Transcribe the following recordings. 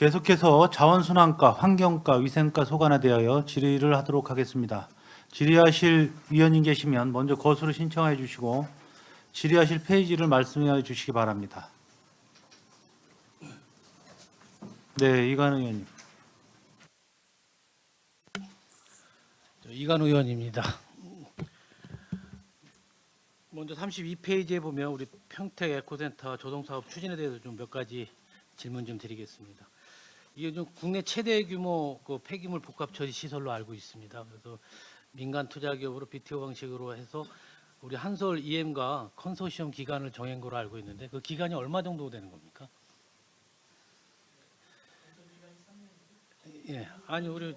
계속해서 자원순환과, 환경과, 위생과 소관에 대하여 질의를 하도록 하겠습니다. 질의하실 위원님 계시면 먼저 거수를 신청해 주시고 질의하실 페이지를 말씀해 주시기 바랍니다. 네, 이관우 의원님. 이관우 의원입니다. 먼저 32페이지에 보면 우리 평택 에코센터 조성사업 추진에 대해서 좀 몇 가지 질문 좀 드리겠습니다. 이게 좀 국내 최대 규모 그 폐기물 복합 처리 시설로 알고 있습니다. 그래서 민간 투자 기업으로 BTO 방식으로 해서 우리 한솔 EM과 컨소시엄 기간을 정한 거로 알고 있는데 그 기간이 얼마 정도 되는 겁니까? 예, 아니 우리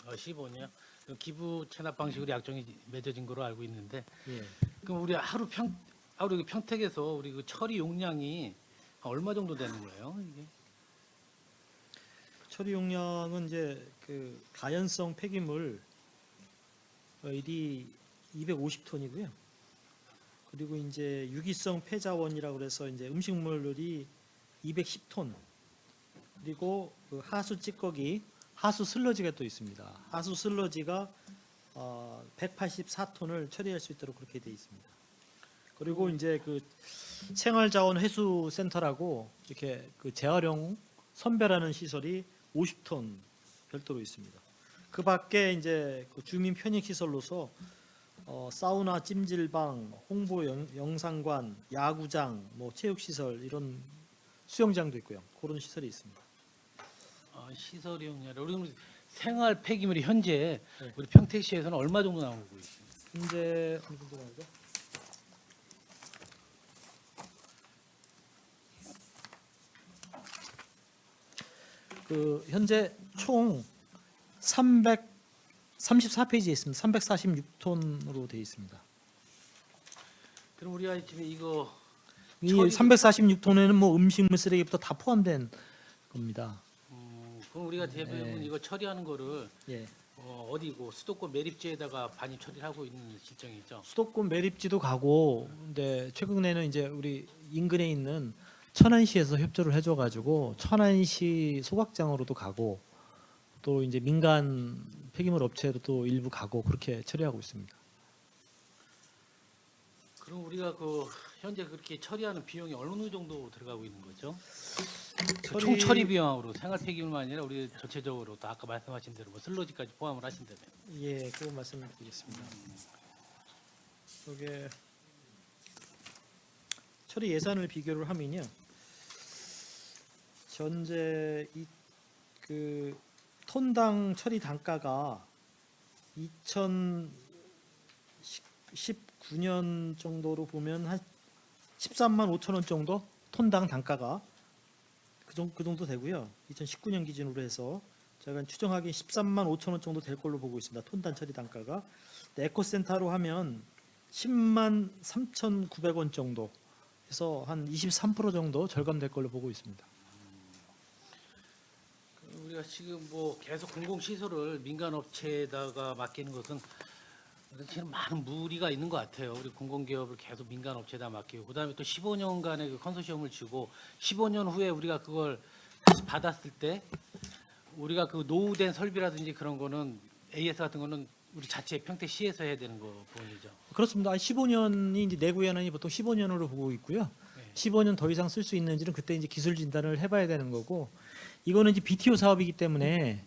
15년 기부 체납 방식으로 약정이 맺어진 거로 알고 있는데 예. 그럼 우리 하루 평택에서 우리 그 처리 용량이 얼마 정도 되는 거예요? 이게? 처리 용량은 이제 그 가연성 폐기물 일이 250톤이고요. 그리고 이제 유기성 폐자원이라고 그래서 이제 음식물이 210톤. 그리고 그 하수 찌꺼기, 하수 슬러지가 또 있습니다. 하수 슬러지가 184톤을 처리할 수 있도록 그렇게 되어 있습니다. 그리고 이제 그 생활자원 회수 센터라고 이렇게 그 재활용 선별하는 시설이 50톤 별도로 있습니다. 그 밖에 이제 그 주민 편익 시설로서 사우나, 찜질방, 홍보 영상관, 야구장, 뭐 체육 시설 이런 수영장도 있고요. 그런 시설이 있습니다. 시설 용량. 우리 생활 폐기물이 현재 네. 우리 평택시에서는 얼마 정도 나오고 있습니다. 현재 어느 정도 나오죠? 그 현재 총 334페이지에 있습니다. 346톤으로 되어 있습니다. 그럼 우리가 지금 이거 이 처리- 346톤에는 뭐 음식물 쓰레기부터 다 포함된 겁니다. 그럼 우리가 대부분 네. 이거 처리하는 거를 예. 어디고 수도권 매립지에다가 반입 처리를 하고 있는 실정이죠. 수도권 매립지도 가고, 근데 최근에는 이제 우리 인근에 있는 천안시에서 협조를 해줘가지고 천안시 소각장으로도 가고, 또 이제 민간 폐기물 업체도 또 일부 가고 그렇게 처리하고 있습니다. 그럼 우리가 그 현재 그렇게 처리하는 비용이 어느 정도 들어가고 있는 거죠? 총 처리 비용으로 생활 폐기물만 아니라 우리 전체적으로 다 아까 말씀하신 대로 뭐 슬러지까지 포함을 하신다면. 예, 그거 말씀드리겠습니다. 이게 처리 예산을 비교를 하면요, 현재 이 그 톤당 처리 단가가 2019년 정도로 보면 한 13만 5천 원 정도 톤당 단가가 그 정도 되고요. 2019년 기준으로 해서 제가 추정하기엔 13만 5천 원 정도 될 걸로 보고 있습니다. 톤당 처리 단가가. 에코센터로 하면 10만 3,900원 정도 해서 한 23% 정도 절감될 걸로 보고 있습니다. 우리가 지금 뭐 계속 공공시설을 민간 업체에다가 맡기는 것은 지금 많은 무리가 있는 것 같아요. 우리 공공기업을 계속 민간 업체에다 맡기고 그다음에 또 15년간의 그 컨소시엄을 주고 15년 후에 우리가 그걸 다시 받았을 때 우리가 그 노후된 설비라든지 그런 거는 AS 같은 거는 우리 자체 평택시에서 해야 되는 거 보이죠. 그렇습니다. 15년이 이제 내구 연한이 보통 15년으로 보고 있고요. 네. 15년 더 이상 쓸 수 있는지는 그때 이제 기술 진단을 해봐야 되는 거고, 이거는 이제 BTO 사업이기 때문에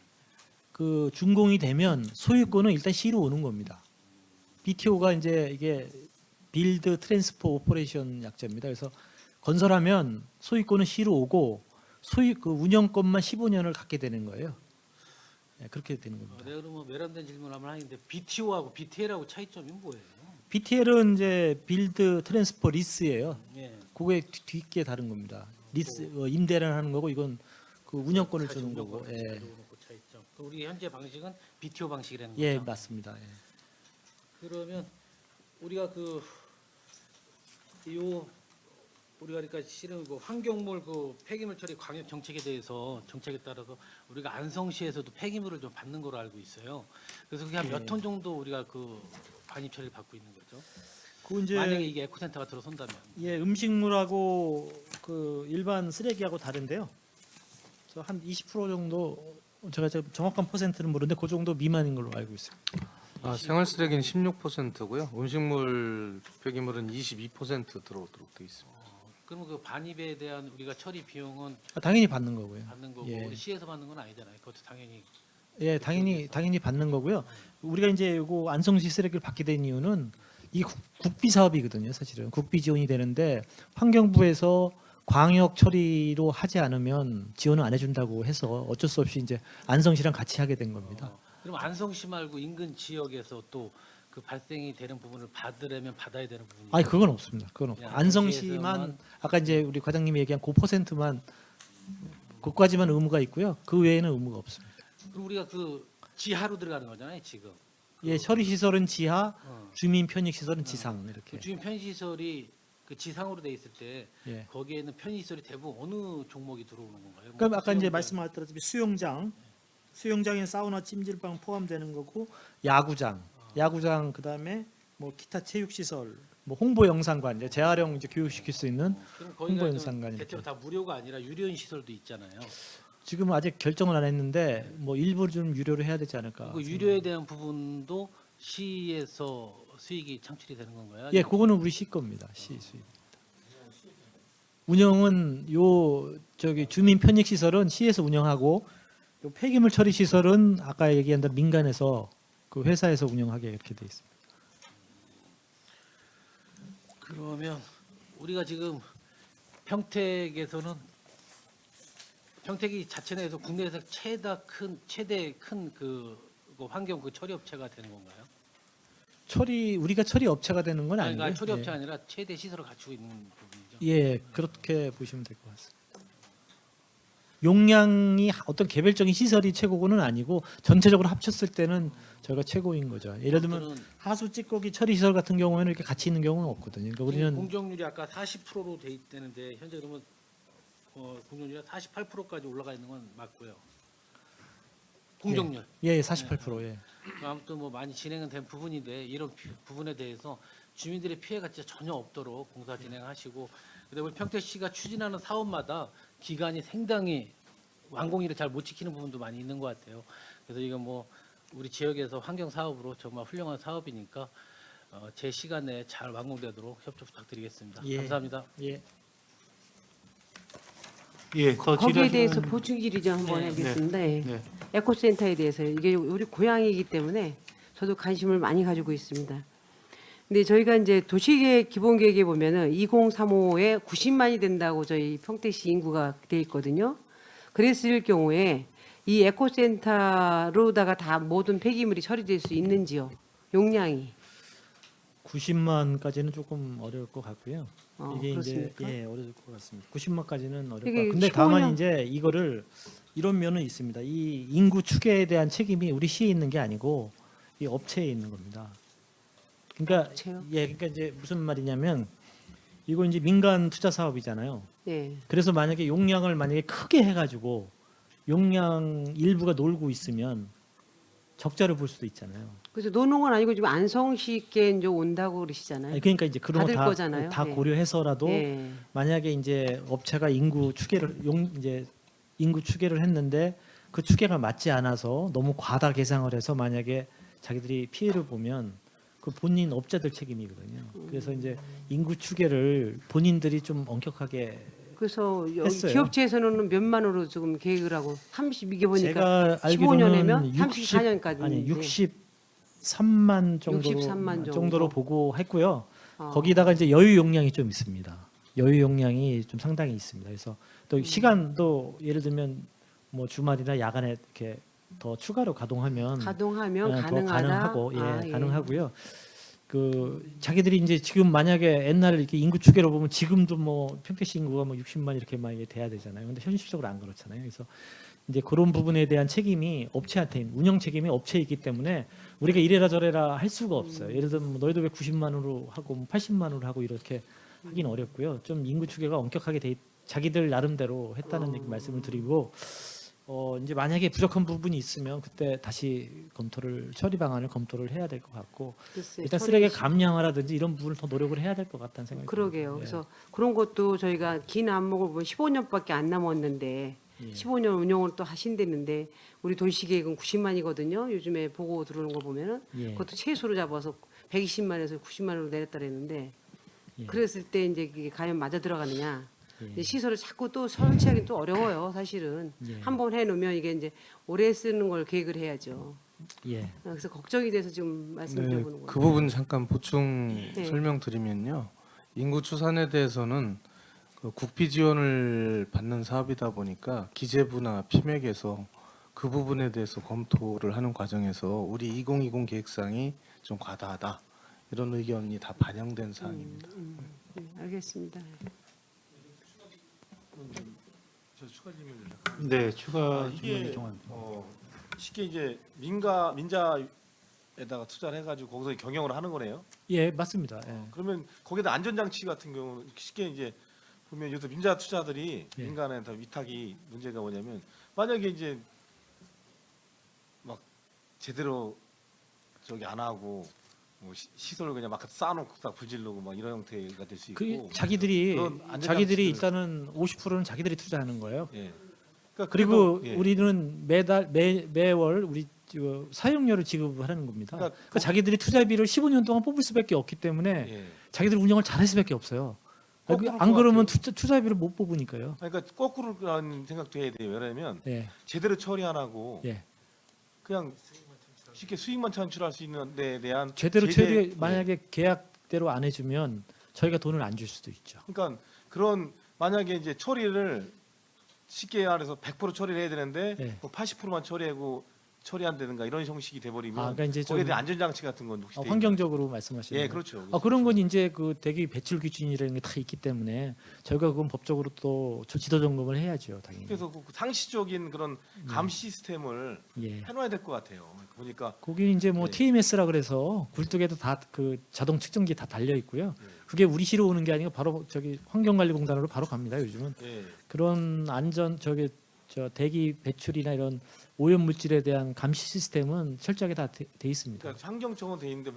그 준공이 되면 소유권은 일단 시로 오는 겁니다. BTO가 이제 이게 빌드 트랜스포 오퍼레이션 약자입니다. 그래서 건설하면 소유권은 시로 오고 소유 그 운영권만 15년을 갖게 되는 거예요. 네, 그렇게 되는 겁니다. 내가 그러면 외람된 질문 한번 하는데 BTO하고 BTL하고 차이점이 뭐예요? BTL은 이제 빌드 트랜스포 리스예요. 예. 그게 뒤게 다른 겁니다. 리스 임대를 하는 거고, 이건 그 운영권을 주는 거고. 예, 차이점. 그 우리 현재 방식은 BTO 방식이라는 거죠. 예, 맞습니다. 예. 그러면 우리가 우리가 그러니까 실은 그 환경물 그 폐기물 처리 광역 정책에 대해서 정책에 따라서 우리가 안성시에서도 폐기물을 좀 받는 걸로 알고 있어요. 그래서 그게 한 몇 예. 톤 정도 우리가 그 반입 처리를 받고 있는 거죠. 그 이제 만약에 이게 에코센터가 들어선다면. 예, 음식물하고 그 일반 쓰레기하고 다른데요. 그래서 한 20% 정도 제가 정확한 퍼센트는 모르는데 그 정도 미만인 걸로 알고 있어요. 생활 쓰레기는 16%고요. 음식물 폐기물은 22% 들어오도록 돼 있습니다. 그럼 그 반입에 대한 우리가 처리 비용은 당연히 받는 거고요. 받는 거고 예. 우리 시에서 받는 건 아니잖아요. 그것도 당연히 예, 당연히 받는 거고요. 우리가 이제 요거 안성시 쓰레기를 받게 된 이유는 이 국비 사업이거든요. 사실은 국비 지원이 되는데 환경부에서 광역 처리로 하지 않으면 지원을 안 해준다고 해서 어쩔 수 없이 이제 안성시랑 같이 하게 된 겁니다. 그럼 안성시 말고 인근 지역에서 또 그 발생이 되는 부분을 받으려면 받아야 되는 부분이 아니 그건 없습니다. 그건 없고 그냥 안성시만 아까 이제 우리 과장님이 얘기한 그 퍼센트만 그까지만 의무가 있고요. 그 외에는 의무가 없습니다. 그럼 우리가 그 지하로 들어가는 거잖아요, 지금. 예, 처리 시설은 지하, 어. 주민 편익 시설은 지상 그 이렇게. 주민 편의시설이 그 지상으로 돼 있을 때 예. 거기에는 편의시설이 대부분 어느 종목이 들어오는 건가요? 그럼 아까 이제 수영장. 말씀하셨다시피 수영장에 사우나, 찜질방 포함되는 거고 야구장 그다음에 뭐 기타 체육 시설, 뭐 홍보 영상관, 이제 재활용 이제 교육시킬 수 있는 그럼 홍보 거기가 영상관 대체로 다 무료가 아니라 유료인 시설도 있잖아요. 지금 아직 결정은 안 했는데 뭐 일부 좀 유료로 해야 되지 않을까. 그 유료에 대한 부분도 시에서 수익이 창출이 되는 건가요? 예, 그거는 우리 시 겁니다. 시 수입. 운영은 요 저기 주민 편익 시설은 시에서 운영하고 요 폐기물 처리 시설은 아까 얘기한 대로 민간에서 그 회사에서 운영하게 이렇게 돼 있습니다. 그러면 우리가 지금 평택에서는 평택이 자체 내에서 국내에서 최대 큰 그 환경 그 처리 업체가 되는 건가요? 우리가 처리 업체가 되는 건 아니, 아니고요. 그러니까 처리 업체가 아니라 최대 시설을 갖추고 있는 부분이죠. 예, 그렇게 보시면 될 것 같습니다. 용량이 어떤 개별적인 시설이 최고고는 아니고 전체적으로 합쳤을 때는 저희가 최고인 거죠. 예를 들면 그거는 하수 찌꺼기 처리 시설 같은 경우에는 이렇게 같이 있는 경우는 없거든요. 그러니까 우리는 공정률이 아까 40%로 돼 있다는데 현재 그러면 공정률이 48%까지 올라가 있는 건 맞고요. 공정률. 예, 48%. 예. 아무튼 뭐 많이 진행은 된 부분인데 이런 부분에 대해서 주민들의 피해가 진짜 전혀 없도록 공사 진행하시고 그다음에 우리 평택시가 추진하는 사업마다 기간이 상당히 완공일을 잘 못 지키는 부분도 많이 있는 것 같아요. 그래서 이건 뭐 우리 지역에서 환경 사업으로 정말 훌륭한 사업이니까 제 시간 내에 잘 완공되도록 협조 부탁드리겠습니다. 예. 감사합니다. 예. 예, 더 거기에 질의하시는- 대해서 보충 질의 좀 한번 네, 해보겠습니다. 예. 네. 에코센터에 대해서 이게 우리 고향이기 때문에 저도 관심을 많이 가지고 있습니다. 근데 저희가 이제 도시계획 기본계획에 보면은 2035에 90만이 된다고 저희 평택시 인구가 돼 있거든요. 그랬을 경우에 이 에코센터로다가 다 모든 폐기물이 처리될 수 있는지요? 용량이 90만까지는 조금 어려울 것 같고요. 이게 그렇습니까? 이제 어려울 것 같습니다. 90만까지는 어려울 것 이게 같고. 근데 15년 다만 이제 이거를 이런 면은 있습니다. 이 인구 추계에 대한 책임이 우리 시에 있는 게 아니고 이 업체에 있는 겁니다. 그러니까 업체요? 그러니까 이제 무슨 말이냐면 이거 이제 민간 투자 사업이잖아요. 예. 그래서 만약에 용량을 만약에 크게 해가지고 용량 일부가 놀고 있으면 적자를 볼 수도 있잖아요. 그래서 노는 건 아니고 지금 안성시께 이제 온다고 그러시잖아요. 아니, 그러니까 이제 그런 받을 거 거잖아요. 다 네. 고려해서라도 예. 만약에 이제 업체가 인구 추계를 인구 추계를 했는데 그 추계가 맞지 않아서 너무 과다 계상을 해서 만약에 자기들이 피해를 보면 그 본인 업자들 책임이거든요. 그래서 이제 인구 추계를 본인들이 좀 엄격하게 그래서 여기 했어요. 기업체에서는 몇만으로 지금 계획을 하고 30 이게 보니까 제가 15년이면 알기로는 34년까지 아니 63만 63만 정도로 보고 했고요. 어. 거기다가 이제 여유 용량이 좀 있습니다. 여유 용량이 좀 상당히 있습니다. 그래서 또 시간도 예를 들면 뭐 주말이나 야간에 이렇게 더 추가로 가동하면 가동하면 더 가능하다. 가능하고 아, 예. 가능하고요. 그 자기들이 이제 지금 만약에 옛날 이렇게 인구 추계로 보면 지금도 뭐 평택시 인구가 뭐 60만 이렇게 만약에 돼야 되잖아요. 근데 현실적으로 안 그렇잖아요. 그래서 이제 그런 부분에 대한 책임이 업체한테 운영 책임이 업체에 있기 때문에 우리가 이래라 저래라 할 수가 없어요. 예를 들면 뭐 너희도 왜 90만으로 하고 뭐 80만으로 하고 이렇게 하긴 어렵고요. 좀 인구 추계가 엄격하게 자기들 나름대로 했다는 얘기 말씀을 드리고 이제 만약에 부족한 부분이 있으면 그때 다시 처리 방안을 검토를 해야 될 것 같고 글쎄요, 일단 처리 쓰레기 감량화라든지 이런 부분을 더 노력을 해야 될 것 같다는 생각이 그러게요. 듭니다. 예. 그래서 그런 것도 저희가 긴 안목을 보면 15년밖에 안 남았는데 예. 15년 운영을 또 하신다는데 우리 도시계획은 90만이거든요. 요즘에 보고 들어오는 거 보면은 예. 그것도 최소로 잡아서 120만에서 90만으로 내렸다 그랬는데 예. 그랬을 때 이제 그게 과연 맞아 들어가느냐. 예. 근데 시설을 자꾸 또 설치하기 또 어려워요, 사실은. 예. 한번 해놓으면 이게 이제 오래 쓰는 걸 계획을 해야죠. 예. 그래서 걱정이 돼서 지금 말씀드려보는 거예요. 그 부분 잠깐 보충 네. 설명드리면요. 인구 추산에 대해서는 그 국비 지원을 받는 사업이다 보니까 기재부나 피맥에서 그 부분에 대해서 검토를 하는 과정에서 우리 2020 계획상이 좀 과다하다 이런 의견이 다 반영된 사항입니다. 네, 알겠습니다. 저 추가 질문. 네, 추가 질문 이게 이종환. 쉽게 이제 민자에다가 투자를 해가지고 거기서 경영을 하는 거네요. 예, 맞습니다. 예. 그러면 거기다 안전장치 같은 경우는 쉽게 이제 보면 요새 민자 투자들이 예. 민간에 다 위탁이 문제가 뭐냐면 만약에 이제 막 제대로 저기 안 하고 뭐 시설을 그냥 막 쌓아놓고 다 불질르고 막 이런 형태가 될 수 있고. 그 자기들이 그런 안전장치들- 일단은 50%는 자기들이 투자하는 거예요. 예. 그러니까 그리고 그래도, 예. 우리는 매월 우리 사용료를 지급하는 겁니다. 그러니까 그러니까 자기들이 투자비를 15년 동안 뽑을 수밖에 없기 때문에 예. 자기들 운영을 잘할 수밖에 없어요. 거꾸로 안 그러면 그거 투자비를 못 뽑으니까요. 그러니까 거꾸로라는 생각도 해야 돼요. 왜냐하면 예, 제대로 처리 안 하고 예. 그냥 쉽게 수익만 창출할 수 있는 데 대한 제대로 제재- 처리 예. 만약에 계약대로 안 해주면 저희가 돈을 안 줄 수도 있죠. 그러니까 그런 만약에 이제 처리를 쉽게 말해서 100% 처리를 해야 되는데 예. 뭐 80%만 처리하고 처리 안 되는가 이런 형식이 돼버리면 그러니까 이제 좀 거기에 대한 안전장치 같은 건 혹시 돼 있나요? 환경적으로 말씀하시는 예, 거예요. 그렇죠. 그런 건 이제 그 대기 배출 기준이라는 게 다 있기 때문에 저희가 그건 법적으로 또 지도 점검을 해야죠, 당연히. 그래서 그 상시적인 그런 감시 시스템을 예. 해놔야 될 것 같아요. 보니까 거기 이제 뭐 예. TMS라 그래서 굴뚝에도 다 그 자동 측정기 다 달려 있고요. 그게 우리 시로 오는 게 아니고 바로 저기 환경관리공단으로 바로 갑니다. 요즘은 예, 그런 안전 저 대기 배출이나 이런 오염 물질에 대한 감시 시스템은 철저하게 다 돼 있습니다. 그러니까 환경청은 돼 있는데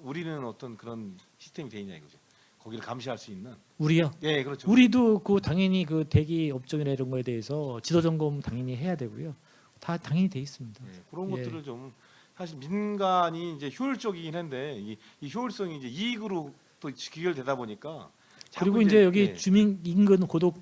우리는 어떤 그런 시스템이 돼 있냐 이거죠. 거기를 감시할 수 있는. 우리요. 예, 그렇죠. 우리도 그 당연히 그 대기 업종이나 이런 거에 대해서 지도 점검 당연히 해야 되고요. 다 당연히 돼 있습니다. 예, 그런 예. 것들을 좀 사실 민간이 이제 효율적이긴 한데 이 효율성이 이제 이익으로 또 귀결되다 보니까 자꾸 그리고 이제 여기 예, 주민 인근 고독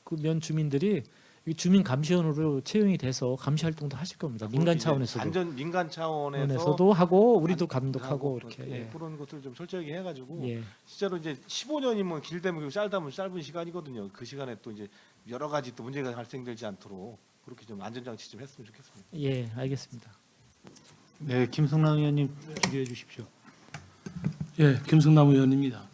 그면 주민들이 이 주민 감시원으로 채용이 돼서 감시 활동도 하실 겁니다. 민간 이제 차원에서도 안전 민간 차원에서 차원에서도 하고 우리도 안- 감독하고 하고 이렇게 예, 예. 그런 것들 좀 철저하게 해가지고 예. 진짜로 이제 15년이면 길다면 그리고 짧다면 짧은 시간이거든요. 그 시간에 또 이제 여러 가지 또 문제가 발생되지 않도록 그렇게 좀 안전장치 좀 했으면 좋겠습니다. 예, 알겠습니다. 네, 김승남 의원님 질의해 주십시오. 예, 김승남 의원입니다.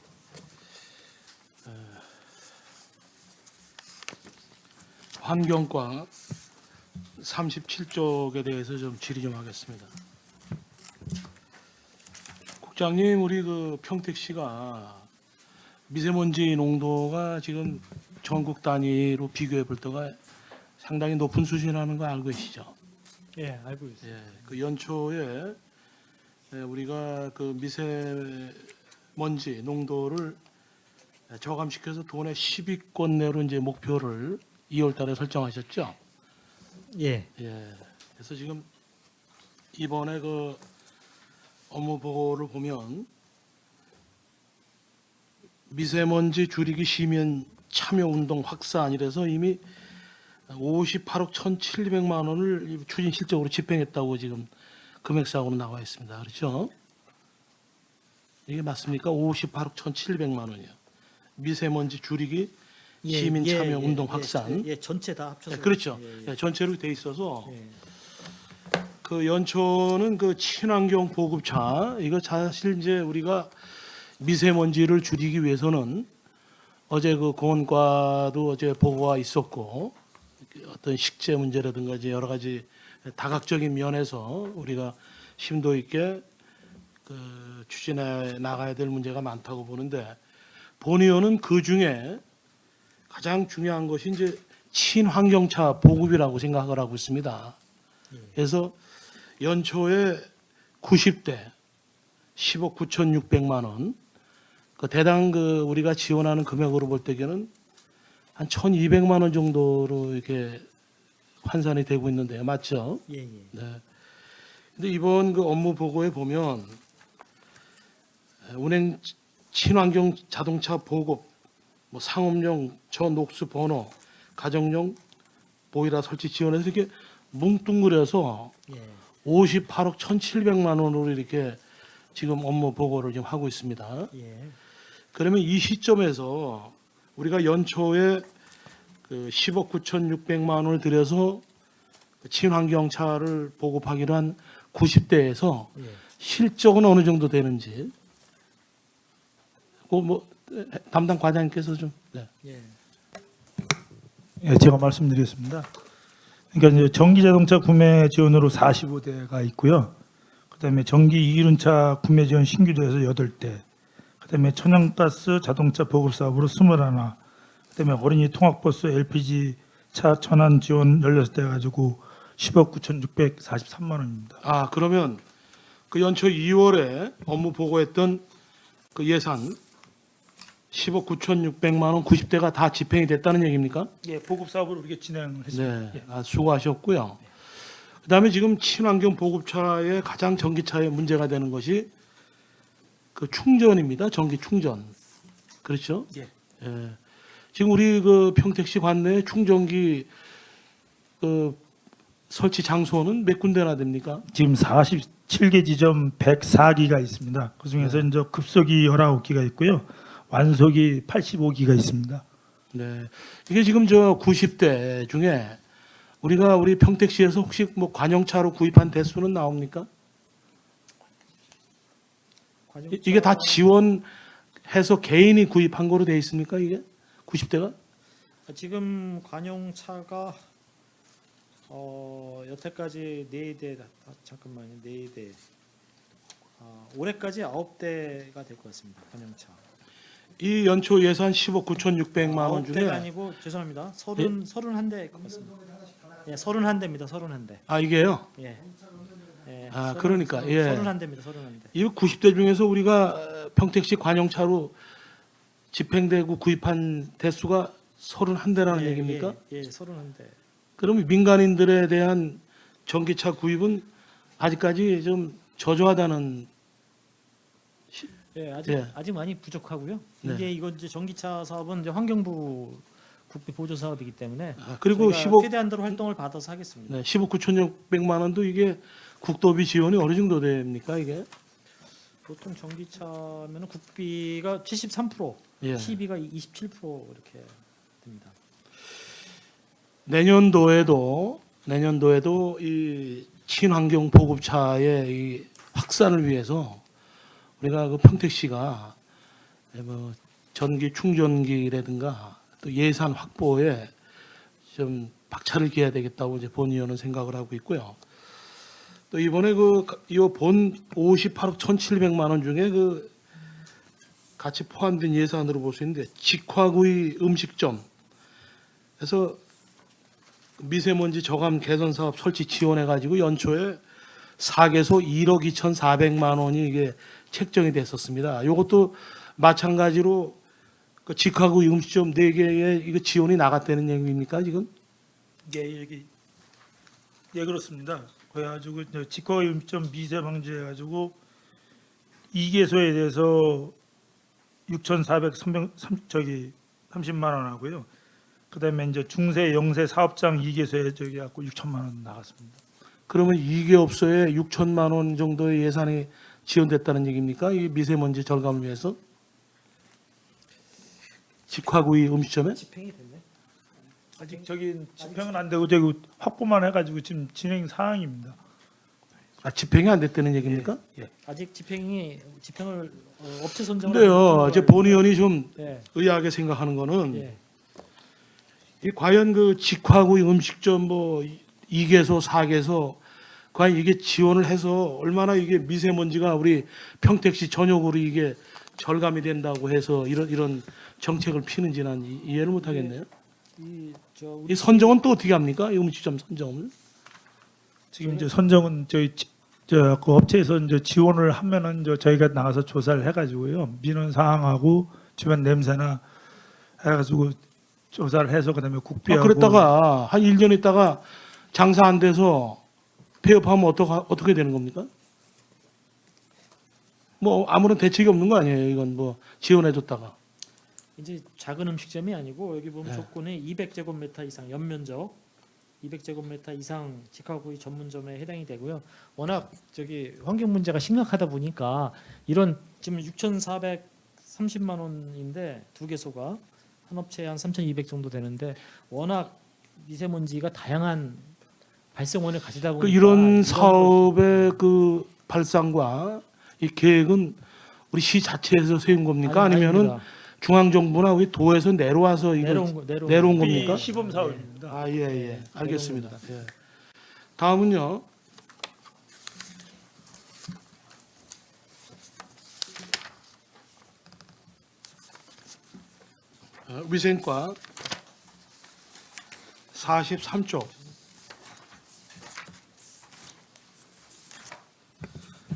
환경과 37쪽에 대해서 좀 질의 좀 하겠습니다. 국장님, 우리 그 평택시가 미세먼지 농도가 지금 전국 단위로 비교해 볼 때가 상당히 높은 수준이라는 거 알고 계시죠? 예, 알고 있습니다. 예, 그 연초에 우리가 그 미세먼지 농도를 저감시켜서 도내 10위권 내로 이제 목표를 2월달에 설정하셨죠. 예. 예. 그래서 지금 이번에 그 업무 보고를 보면 미세먼지 줄이기 시민 참여 운동 확산이라서 이미 58억 1,700만 원을 추진 실적으로 집행했다고 지금 금액상으로 나와 있습니다. 그렇죠? 이게 맞습니까? 58억 1,700만 원이요. 미세먼지 줄이기 시민 참여 운동 확산. 예, 전체 다 합쳐서. 네, 그렇죠. 예, 예, 전체로 돼 있어서 예. 그 연초는 그 친환경 보급차 이거 사실 이제 우리가 미세먼지를 줄이기 위해서는 어제 그 공원과도 어제 보고가 있었고 어떤 식재 문제라든가 이제 여러 가지 다각적인 면에서 우리가 심도 있게 그 추진해 나가야 될 문제가 많다고 보는데 본 의원은 그 중에 가장 중요한 것이 이제 친환경차 보급이라고 생각을 하고 있습니다. 그래서 연초에 90대 10억 9,600만 원, 그 대당 그 우리가 지원하는 금액으로 볼 때에는 한 1,200만 원 정도로 이렇게 환산이 되고 있는데요, 맞죠? 예, 예. 네. 근데 이번 그 업무 보고에 보면 운행 친환경 자동차 보급, 뭐 상업용 저녹스 번호, 가정용 보일러 설치 지원해서 이렇게 뭉뚱그려서 예. 58억 1,700만 원으로 이렇게 지금 업무 보고를 지금 하고 있습니다. 예. 그러면 이 시점에서 우리가 연초에 그 10억 9,600만 원을 들여서 그 친환경차를 보급하기로 한 90대에서 예. 실적은 어느 정도 되는지 뭐 담당 과장님께서 좀 네. 예. 예, 제가 말씀드리겠습니다. 그러니까 이제 전기 자동차 구매 지원으로 45대가 있고요. 그다음에 전기 이륜차 구매 지원 신규도에서 8대. 그다음에 천연가스 자동차 보급 사업으로 21. 그다음에 어린이 통학버스 LPG 차 전환 지원 16대 가지고 10억 9,643만 원입니다. 아 그러면 그 연초 2월에 업무 보고했던 그 예산 10억 9,600만 원 90대가 다 집행이 됐다는 얘기입니까? 예, 보급 사업을 우리가 진행을 했습니다. 네, 아, 수고하셨고요. 그다음에 지금 친환경 보급차의 가장 전기차의 문제가 되는 것이 그 충전입니다. 전기 충전. 그렇죠? 예. 예. 지금 우리 그 평택시 관내에 충전기 그 설치 장소는 몇 군데나 됩니까? 지금 47개 지점 104기가 있습니다. 그중에서 이제 급속이 19기가 있고요. 완속이 85기가 있습니다. 네. 이게 지금 저 90대 중에 우리 평택시에서 혹시 뭐 관용차로 구입한 대수는 나옵니까? 이게 다 지원해서 개인이 구입한 거로 돼 있습니까? 이게 90대가? 지금 관용차가 여태까지 4대 잠깐만요. 4대. 올해까지 9대가 될 것 같습니다. 관용차. 이 연초 예산 10억 9,600만 원 9대가 중에 아니고 죄송합니다. 31대일 것 같습니다. 예, 31대입니다. 31대. 아 이게요. 예. 예. 아, 그러니까, 예. 31대입니다. 31대. 이 90대 중에서 우리가 평택시 관용차로 집행되고 구입한 대수가 31대라는 예, 얘기입니까? 예, 31대. 그러면 민간인들에 대한 전기차 구입은 아직까지 좀 저조하다는 예, 아직 예. 아직 많이 부족하고요. 네. 이게 이거 이제 전기차 사업은 이제 환경부 국비 보조 사업이기 때문에 그리고 저희가 15억 최대한 대로 활동을 받아서 하겠습니다. 네, 10억 9,600만 원도 이게 국도비 지원이 어느 정도 됩니까 이게? 보통 전기차면은 국비가 73%, 예. 시비가 27% 이렇게 됩니다. 내년도에도 이 친환경 보급차의 이 확산을 위해서 우리가 그 평택시가 뭐 전기 충전기라든가 또 예산 확보에 좀 박차를 기해야 되겠다고 이제 본 의원은 생각을 하고 있고요. 또 이번에 본 58억 1,700만 원 중에 그 같이 포함된 예산으로 볼 수 있는데 직화구이 음식점 그래서 미세먼지 저감 개선 사업 설치 지원해 가지고 연초에 4개소 1억 2,400만 원이 이게 책정이 됐었습니다. 이것도 마찬가지로 그 직화구이 음식점 4개에 이거 지원이 나갔다는 얘기입니까 지금? 예, 여기 예 그렇습니다. 그래가지고 직화구이 음식점 미세 방지해 가지고 2개소에 대해서 6,430만 원 하고요. 그다음에 이제 중세 영세 사업장 2개소에 저기 갖고 6천만 원 나갔습니다. 그러면 2개업소에 6천만 원 정도의 예산이 지원됐다는 얘기입니까? 이 미세먼지 절감을 위해서? 직화구이 음식점에? 집행이 됐네. 아직 저기 집행은 안 되고 저기 확보만 해가지고 지금 진행 사항입니다. 아, 집행이 안 됐다는 얘기입니까? 아직 집행을 업체 선정을 근데요, 이제 본 의원이 좀 예. 의아하게 생각하는 거는 예. 이 과연 그 직화구이 음식점 뭐 2개소, 4개소 과연 이게 지원을 해서 얼마나 이게 미세먼지가 우리 평택시 전역으로 이게 절감이 된다고 해서 이런 정책을 피는지 난 이해를 못 하겠네요. 우리 이 선정은 또 어떻게 합니까? 이 음식점 선정을? 지금 이제 선정은 저희 그 업체에서 이제 지원을 하면은 이제 저희가 나가서 조사를 해가지고요 민원 사항하고 주변 냄새나 해가지고 조사를 해서 그다음에 국비하고 그랬다가 한 1년 있다가 장사 안 돼서 폐업하면 어떻게 되는 겁니까? 뭐 아무런 대책이 없는 거 아니에요. 이건 뭐 지원해줬다가. 이제 작은 음식점이 아니고 여기 보면 네. 조건이 200제곱미터 이상 연면적 200제곱미터 이상 직화구이 전문점에 해당이 되고요. 워낙 저기 환경 문제가 심각하다 보니까 이런 지금 6,430만 원인데 두 개소가 한 업체에 한 3,200 정도 되는데 워낙 미세먼지가 다양한 발생원을 가지다 보니까 그 이런 걸 사업의 그 발상과 이 계획은 우리 시 자체에서 세운 겁니까? 아니면은 아닙니다. 중앙 정부나 우리 도에서 내려와서 이걸 내려온 겁니까? 시범 사업입니다. 아, 예, 예. 알겠습니다. 예. 다음은요. 위생과 43조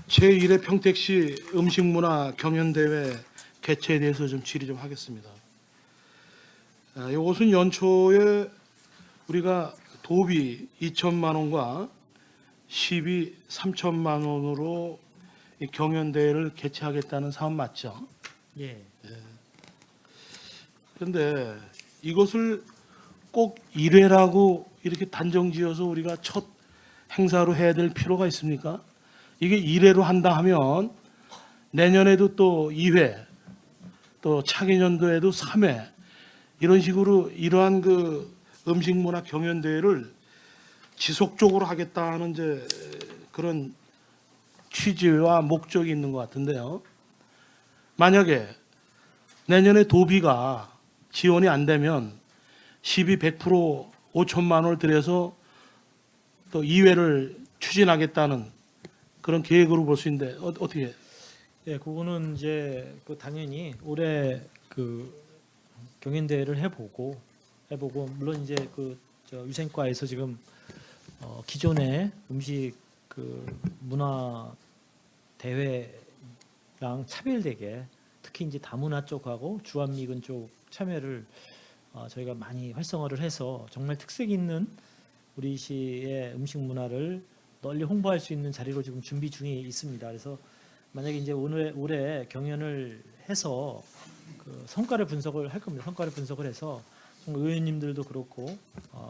제1회 평택시 음식문화 경연대회 개최에 대해서 좀 질의 좀 하겠습니다. 이것은 연초에 우리가 도비 2천만 원과 시비 3천만 원으로 이 경연대회를 개최하겠다는 사업 맞죠? 예. 그런데 이것을 꼭 1회라고 이렇게 단정지어서 우리가 첫 행사로 해야 될 필요가 있습니까? 이게 1회로 한다 하면 내년에도 또 2회, 또 차기년도에도 3회 이런 식으로 이러한 그 음식문화 경연대회를 지속적으로 하겠다는 이제 그런 취지와 목적이 있는 것 같은데요. 만약에 내년에 도비가 지원이 안 되면 시비 100% 5천만 원을 들여서 또 2회를 추진하겠다는 그런 계획으로 볼 수 있는데 어떻게? 예, 그거는 이제 그 당연히 올해 그 경연대회를 해보고 물론 이제 그 저 위생과에서 지금 기존의 음식 그 문화 대회랑 차별되게 특히 이제 다문화 쪽하고 주한미군 쪽 참여를 저희가 많이 활성화를 해서 정말 특색 있는 우리 시의 음식 문화를 널리 홍보할 수 있는 자리로 지금 준비 중에 있습니다. 그래서 만약에 이제 올해 경연을 해서 그 성과를 분석을 할 겁니다. 성과를 분석을 해서 정말 의원님들도 그렇고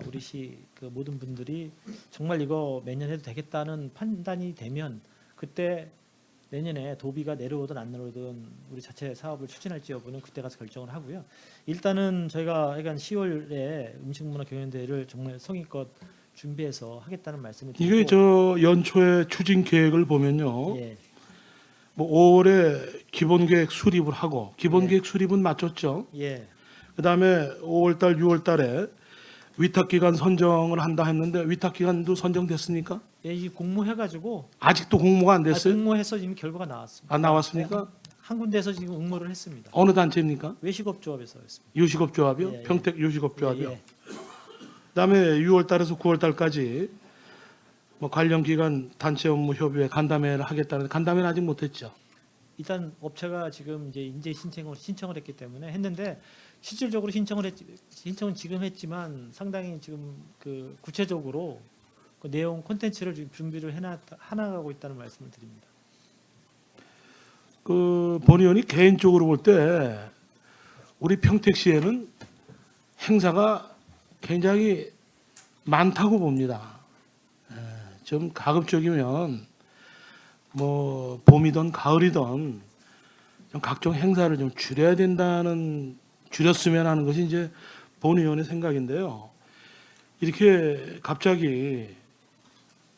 우리 시 그 모든 분들이 정말 이거 매년 해도 되겠다는 판단이 되면 그때 내년에 도비가 내려오든 안 내려오든 우리 자체 사업을 추진할지 여부는 그때 가서 결정을 하고요. 일단은 저희가 약간 10월에 음식문화 경연대회를 정말 성의껏 준비해서 하겠다는 말씀을 드리고 이게 저 연초에 추진 계획을 보면요. 예, 뭐 5월에 기본계획 수립을 하고 기본계획 수립은 마쳤죠. 예, 그다음에 5월달, 6월달에 위탁기관 선정을 한다 했는데 위탁기관도 선정됐습니까? 예, 이 공모해가지고 아직도 공모가 안 됐어요? 공모해서 지금 결과가 나왔습니다. 안 나왔습니까? 한 군데에서 지금 응모를 했습니다. 어느 단체입니까? 외식업조합에서 했습니다. 요식업조합이요? 예, 예. 평택 요식업조합이요. 예, 예. 그다음에 6월달에서 9월달까지 뭐 관련 기관 단체 업무 협의회 간담회를 하겠다는 간담회는 아직 못했죠. 일단 업체가 지금 이제 인재 신청을 했기 때문에 했는데 실질적으로 신청은 지금 했지만 상당히 지금 그 구체적으로 그 내용 콘텐츠를 지금 준비를 해나가고 있다는 말씀을 드립니다. 그 본 의원이 개인적으로 볼 때 우리 평택시에는 행사가 굉장히 많다고 봅니다. 좀 가급적이면 뭐 봄이든 가을이든 좀 각종 행사를 좀 줄였으면 하는 것이 이제 본 의원의 생각인데요. 이렇게 갑자기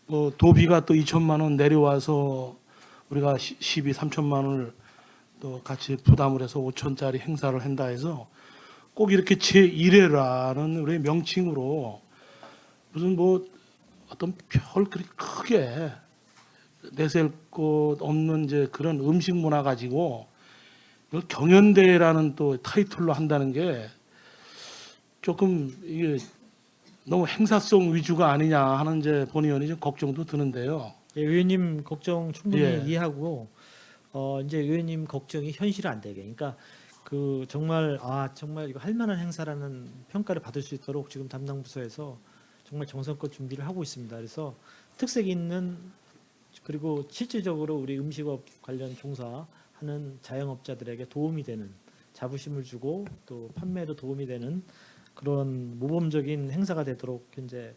뭐 도비가 또 2천만 원 내려와서 우리가 시비 3천만 원을 또 같이 부담을 해서 5천짜리 행사를 한다 해서 꼭 이렇게 제1회라는 우리 명칭으로 무슨 뭐 어떤 별 그렇게 크게 내세울 것 없는 이제 그런 음식 문화 가지고 이걸 경연대회라는 또 타이틀로 한다는 게 조금 이게 너무 행사성 위주가 아니냐 하는 이제 본 의원이 좀 걱정도 드는데요. 예, 의원님 걱정 충분히 예. 이해하고 이제 의원님 걱정이 현실 안 되게, 그러니까 그 정말 정말 이거 할 만한 행사라는 평가를 받을 수 있도록 지금 담당 부서에서 정말 정성껏 준비를 하고 있습니다. 그래서 특색 있는 그리고 실질적으로 우리 음식업 관련 종사하는 자영업자들에게 도움이 되는 자부심을 주고 또 판매에도 도움이 되는 그런 모범적인 행사가 되도록 현재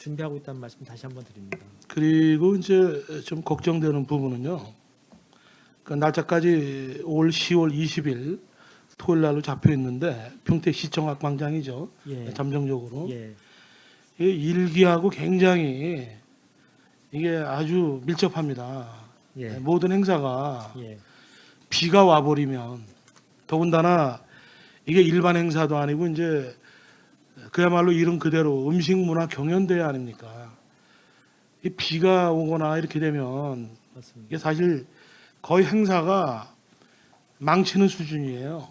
준비하고 있다는 말씀 다시 한번 드립니다. 그리고 이제 좀 걱정되는 부분은요. 그 날짜까지 올 10월 20일 토요일 날로 잡혀 있는데 평택시청 광장이죠. 예. 잠정적으로 예. 이 일기하고 굉장히 이게 아주 밀접합니다. 예. 모든 행사가 예. 비가 와버리면 더군다나 이게 일반 행사도 아니고 이제 그야말로 이름 그대로 음식 문화 경연대회 아닙니까? 이 비가 오거나 이렇게 되면 맞습니다. 이게 사실 거의 행사가 망치는 수준이에요.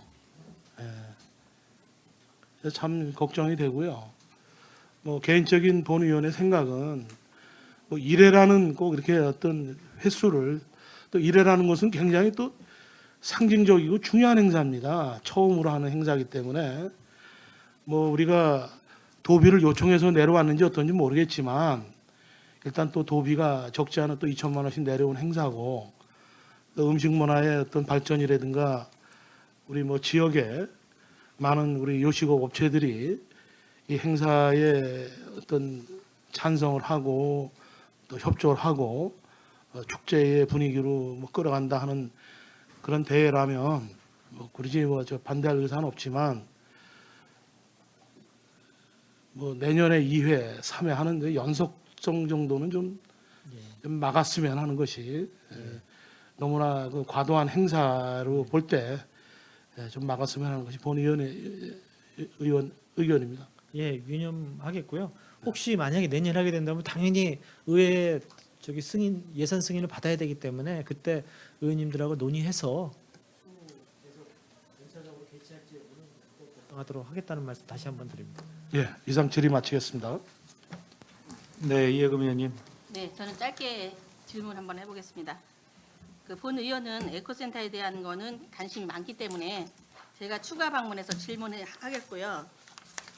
예. 참 걱정이 되고요. 뭐 개인적인 본의원의 생각은 뭐 1회라는 꼭 이렇게 어떤 횟수를 또 1회라는 것은 굉장히 또 상징적이고 중요한 행사입니다. 처음으로 하는 행사이기 때문에 뭐 우리가 도비를 요청해서 내려왔는지 어떤지 모르겠지만 일단 또 도비가 적지 않아 또 2천만 원씩 내려온 행사고 또 음식 문화의 어떤 발전이라든가 우리 뭐 지역에 많은 우리 요식업 업체들이 이 행사에 어떤 찬성을 하고 또 협조를 하고 축제의 분위기로 뭐 끌어간다 하는 그런 대회라면 뭐 굳이 뭐 저 반대할 의사는 없지만 뭐 내년에 2회, 3회 하는 그 연속성 정도는 좀 막았으면 하는 것이 너무나 그 과도한 행사로 볼 때 좀 막았으면 하는 것이 본의원의 의견입니다. 예, 유념하겠고요. 혹시 만약에 내년 하게 된다면 당연히 의회 저기 승인 예산 승인을 받아야 되기 때문에 그때 의원님들하고 논의해서 하도록 하겠다는 말씀 다시 한번 드립니다. 예, 이상 질의 마치겠습니다. 네, 이해금 의원님. 네, 저는 짧게 질문 한번 해보겠습니다. 그 본 의원은 에코센터에 대한 거는 관심이 많기 때문에 제가 추가 방문해서 질문을 하겠고요.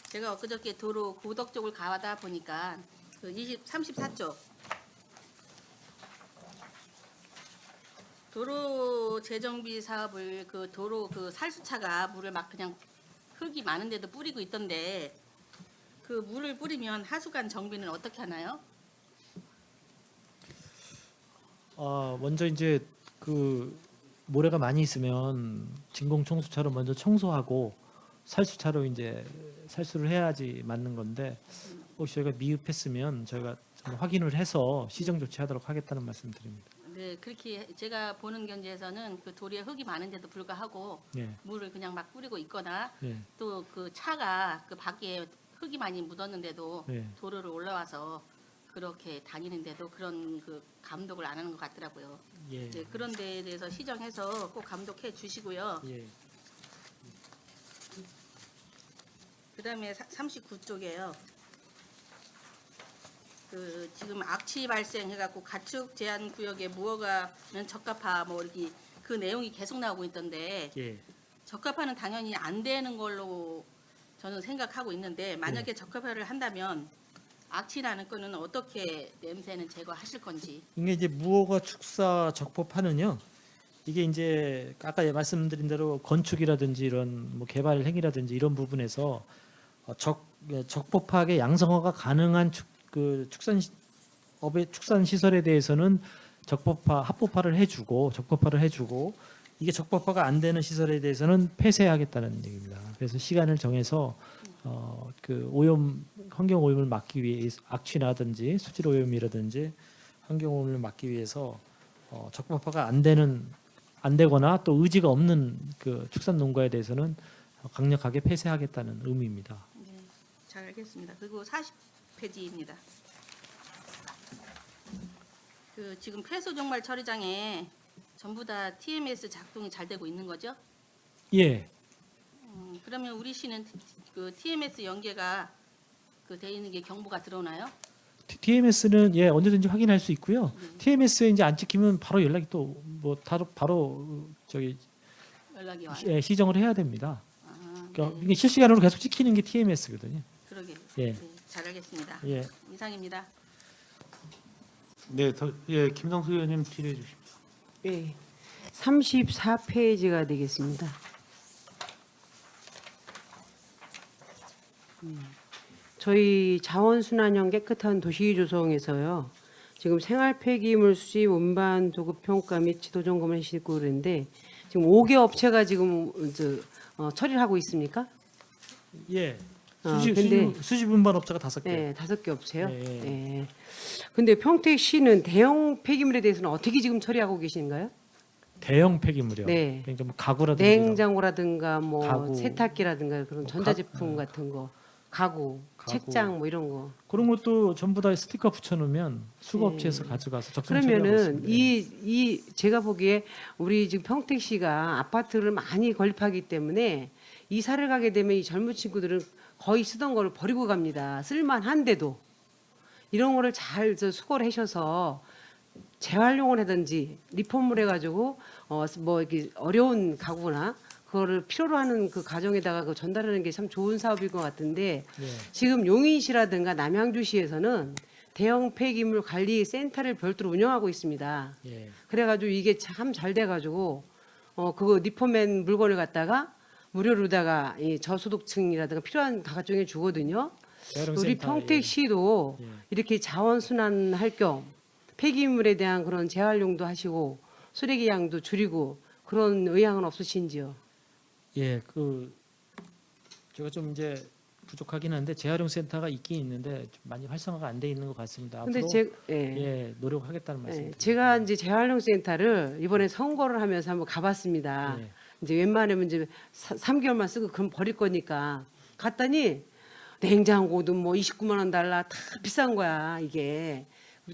제가 엊그저께 도로 고덕 쪽을 가다 보니까 그 34쪽 도로 재정비 사업을 그 도로 그 살수차가 물을 막 그냥 흙이 많은데도 뿌리고 있던데 그 물을 뿌리면 하수관 정비는 어떻게 하나요? 먼저 이제 그 모래가 많이 있으면 진공 청소차로 먼저 청소하고 살수차로 이제 살수를 해야지 맞는 건데 혹시 저희가 미흡했으면 저희가 좀 확인을 해서 시정 조치하도록 하겠다는 말씀드립니다. 네, 그렇게 제가 보는 견지에서는 그 도리에 흙이 많은데도 불구하고 예, 물을 그냥 막 뿌리고 있거나 예, 또 그 차가 그 밖에 흙이 많이 묻었는데도 예. 도로를 올라와서 그렇게 다니는데도 그런 그 감독을 안 하는 것 같더라고요. 예, 네, 그런 데에 대해서 시정해서 꼭 감독해 주시고요. 예, 그다음에 39쪽에요. 그 지금 악취 발생해갖고 가축 제한 구역에 무허가는 적합화 뭐 이렇게 그 내용이 계속 나오고 있던데 예. 적합화는 당연히 안 되는 걸로 저는 생각하고 있는데 만약에 적합화를 한다면 악취나는 거는 어떻게 냄새는 제거하실 건지. 이게 이제 무허가 축사 적법화는요. 이게 이제 아까 말씀드린 대로 건축이라든지 이런 뭐 개발 행위라든지 이런 부분에서 적법하게 양성화가 가능한 축산 시설에 대해서는 합법화를 해주고 적법화를 해주고 이게 적법화가 안 되는 시설에 대해서는 폐쇄하겠다는 얘기입니다. 그래서 시간을 정해서 그 오염 환경 오염을 막기 위해 악취나든지 수질 오염이라든지 환경 오염을 막기 위해서 적법화가 안 되거나 또 의지가 없는 그 축산 농가에 대해서는 강력하게 폐쇄하겠다는 의미입니다. 네, 잘 알겠습니다. 그리고 40페이지입니다. 그 지금 폐수 종말 처리장에 전부 다 TMS 작동이 잘 되고 있는 거죠? 예, 그러면 우리 시는 그 TMS 연계가 그 돼 있는 게 경보가 들어오나요? TMS는 예 언제든지 확인할 수 있고요. TMS에 이제 안 찍히면 바로 연락이 또 뭐 바로 저기 연락이 와요. 예, 시정을 해야 됩니다. 아, 그러니까 이게 실시간으로 계속 찍히는 게 TMS거든요. 그러게. 예. 네. 잘하겠습니다. 예. 이상입니다. 네, 김성수 의원님 질의해 주십시오. 예. 34페이지가 되겠습니다. 저희 자원순환형 깨끗한 도시 조성에서요. 지금 생활 폐기물 수집 운반 도급 평가 및 지도 점검을 하시고 그러는데 지금 5개 업체가 지금 처리를 하고 있습니까? 예. 근데 수집 운반 업체가 5개. 네, 5개 업체요. 예, 예. 근데 평택시는 대형 폐기물에 대해서는 어떻게 지금 처리하고 계신가요? 대형 폐기물이요. 네. 그러니까 뭐 가구라든지 이런. 냉장고라든가 뭐 가구. 세탁기라든가 그런 전자제품 가- 같은 거, 가구, 가구. 책장 뭐 이런 거. 그런 것도 전부 다 스티커 붙여놓으면 수거업체에서 가져가서 적정 처리하고 그러면은 있습니다. 이 제가 보기에 우리 지금 평택시가 아파트를 많이 건립하기 때문에 이사를 가게 되면 이 젊은 친구들은 거의 쓰던 거를 버리고 갑니다. 쓸만한데도 이런 거를 잘 수거를 하셔서 재활용을 하든지 리폼을 해가지고 뭐 이렇게 어려운 가구나 그거를 필요로 하는 그 가정에다가 그 전달하는 게 참 좋은 사업일 것 같은데 예. 지금 용인시라든가 남양주시에서는 대형 폐기물 관리 센터를 별도로 운영하고 있습니다. 예. 그래가지고 이게 참 잘 돼가지고 그거 리폼맨 물건을 갖다가 무료로다가 이 저소득층이라든가 필요한 가정에 주거든요. 재활용 우리 센터, 평택시도 예. 이렇게 자원순환할 겸 폐기물에 대한 그런 재활용도 하시고 쓰레기 양도 줄이고 그런 의향은 없으신지요? 예, 그 제가 좀 이제 부족하긴 한데 재활용 센터가 있긴 있는데 좀 많이 활성화가 안 돼 있는 것 같습니다. 근데 앞으로 예. 예, 노력하겠다는 말씀. 예, 제가 이제 재활용 센터를 이번에 선거를 하면서 한번 가봤습니다. 예. 이제 웬만하면 이제 3개월만 쓰고 그럼 버릴 거니까 갔더니 냉장고도 뭐 29만 원 달라 다 비싼 거야 이게.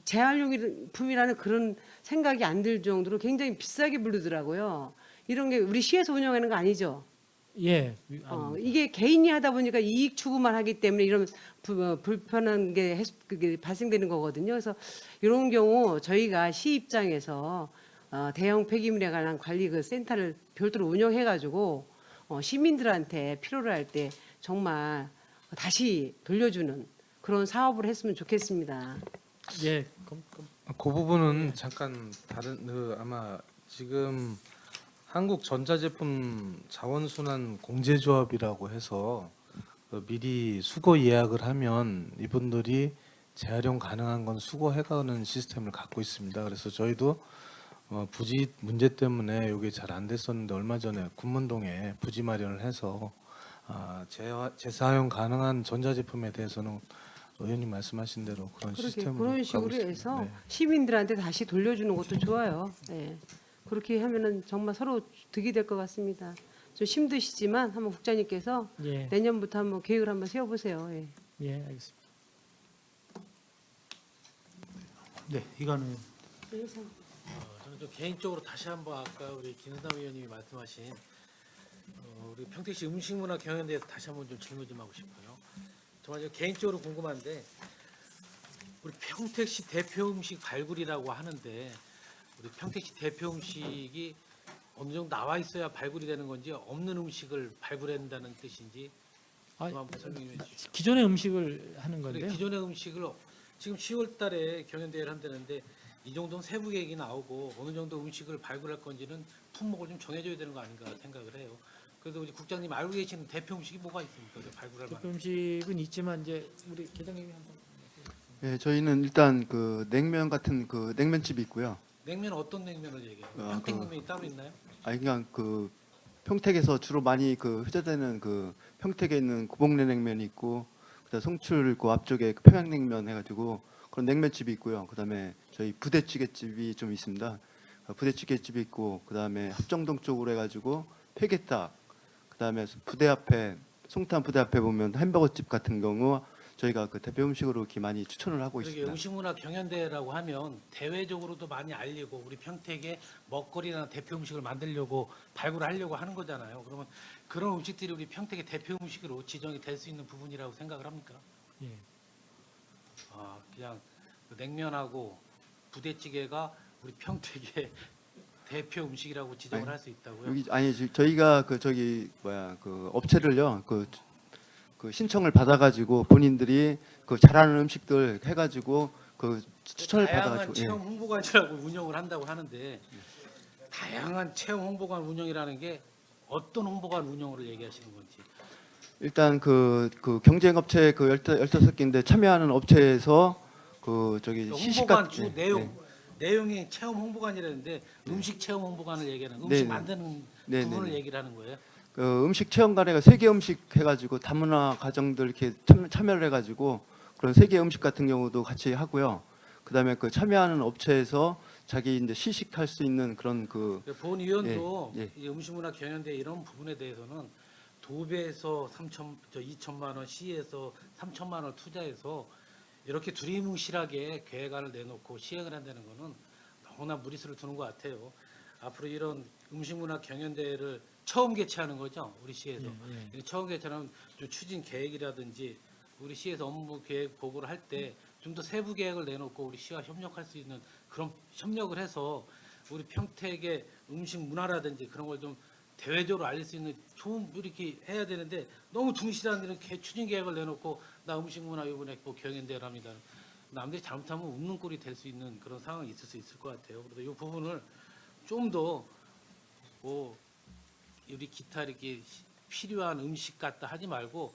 재활용품이라는 그런 생각이 안 들 정도로 굉장히 비싸게 부르더라고요. 이런 게 우리 시에서 운영하는 거 아니죠? 예. 이게 개인이 하다 보니까 이익 추구만 하기 때문에 이런 불편한 게 그게 발생되는 거거든요. 그래서 이런 경우 저희가 시 입장에서 대형 폐기물에 관한 관리 그 센터를 별도로 운영해가지고 시민들한테 필요로 할 때 정말 다시 돌려주는 그런 사업을 했으면 좋겠습니다. 예. 그 부분은 잠깐 다른 아마 지금 한국전자제품 자원순환 공제조합이라고 해서 미리 수거 예약을 하면 이분들이 재활용 가능한 건 수거해가는 시스템을 갖고 있습니다. 그래서 저희도 부지 문제 때문에 이게 잘 안 됐었는데 얼마 전에 군문동에 부지 마련을 해서 재사용 가능한 전자제품에 대해서는 의원님 말씀하신 대로 그런 그렇게 시스템으로 그런 가고 식으로 있습니다. 해서 네. 시민들한테 다시 돌려주는 것도 좋아요. 예. 그렇게 하면은 정말 서로 득이 될 것 같습니다. 좀 힘드시지만 한번 국장님께서 예. 내년부터 한번 계획을 한번 세워보세요. 예. 예, 알겠습니다. 네, 이거는 저는 좀 개인적으로 다시 한번 아까 우리 김은삼 의원님이 말씀하신 우리 평택시 음식문화 경영에 대해서 다시 한번 좀 질문 좀 하고 싶어요. 정말 저 개인적으로 궁금한데 우리 평택시 대표 음식 발굴이라고 하는데 우리 평택시 대표 음식이 어느 정도 나와 있어야 발굴이 되는 건지 없는 음식을 발굴한다는 뜻인지 아, 좀 한번 설명해 주시죠. 기존의 음식을 하는 그래, 건데요. 기존의 음식을 지금 10월 달에 경연대회를 한다는데 이 정도는 세부 계획이 나오고 어느 정도 음식을 발굴할 건지는 품목을 좀 정해줘야 되는 거 아닌가 생각을 해요. 그래도 우리 국장님 알고 계시는 대표 음식이 뭐가 있습니까? 그 발굴할 대표 만한. 음식은 있지만 이제 우리 계장님이 한번. 네, 저희는 일단 그 냉면 같은 그 냉면집이 있고요. 냉면 어떤 냉면을 얘기해요? 평택냉면이 따로 있나요? 아니 그냥 그 평택에서 주로 많이 그 회자되는 그 평택에 있는 구봉내 냉면이 있고 그다음 송출 그 앞쪽에 그 평양냉면 해가지고 그런 냉면집이 있고요. 그다음에 저희 부대찌개집이 좀 있습니다. 부대찌개집이 있고 그다음에 합정동 쪽으로 해가지고 회계탁 그다음에 부대 앞에 송탄 부대 앞에 보면 햄버거집 같은 경우 저희가 그 대표 음식으로 이렇게 많이 추천을 하고 그러게 있습니다. 음식문화 경연대회라고 하면 대외적으로도 많이 알리고 우리 평택의 먹거리나 대표 음식을 만들려고 발굴하려고 하는 거잖아요. 그러면 그런 음식들이 우리 평택의 대표 음식으로 지정이 될 수 있는 부분이라고 생각을 합니까? 예. 그냥 그 냉면하고 부대찌개가 우리 평택의 대표 음식이라고 지정을 아니, 할 수 있다고요? 여기 아니 저희가 그 저기 뭐야 그 업체를요 그 그 신청을 받아가지고 본인들이 그 잘하는 음식들 해가지고 그 추천을 다양한 받아가지고 체험 홍보관이라고 운영을 한다고 하는데 다양한 체험 홍보관 운영이라는 게 어떤 홍보관 운영으로 얘기하시는 건지. 일단 그 경쟁업체 그 15개인데 참여하는 업체에서 그 저기 시식 홍보관 같은 주 내용이 체험 홍보관이라는데 음식 체험 홍보관을 얘기하는 음식 네. 만드는 네, 부분을 네, 네. 얘기를 하는 거예요. 그 음식 체험관에가 세계 음식 해가지고 다문화 가정들 이렇게 참여를 해가지고 그런 세계 음식 같은 경우도 같이 하고요. 그다음에 그 참여하는 업체에서 자기 이제 시식할 수 있는 그런 그 본 의원도 예, 예. 이 음식문화 경연대 이런 부분에 대해서는 도배에서 2천만 원, 시에서 3천만 원을 투자해서 이렇게 두리뭉실하게 계획안을 내놓고 시행을 한다는 거는 너무나 무리수를 두는 것 같아요. 앞으로 이런 음식문화 경연대회를 처음 개최하는 거죠, 우리 시에서. 이 처음 개최하는 좀 추진 계획이라든지 우리 시에서 업무 계획 보고를 할 때 좀 더 세부 계획을 내놓고 우리 시와 협력할 수 있는 그런 협력을 해서 우리 평택의 음식 문화라든지 그런 걸 좀 대외적으로 알릴 수 있는 좋은 이렇게 해야 되는데 너무 둥실한 이런 추진 계획을 내놓고 나 음식 문화 이번에 뭐 경연대회를 합니다. 남들이 잘못하면 웃는 꼴이 될 수 있는 그런 상황이 있을 수 있을 것 같아요. 그래서 이 부분을 좀 더 뭐 우리 기타 이렇게 필요한 음식 갖다 하지 말고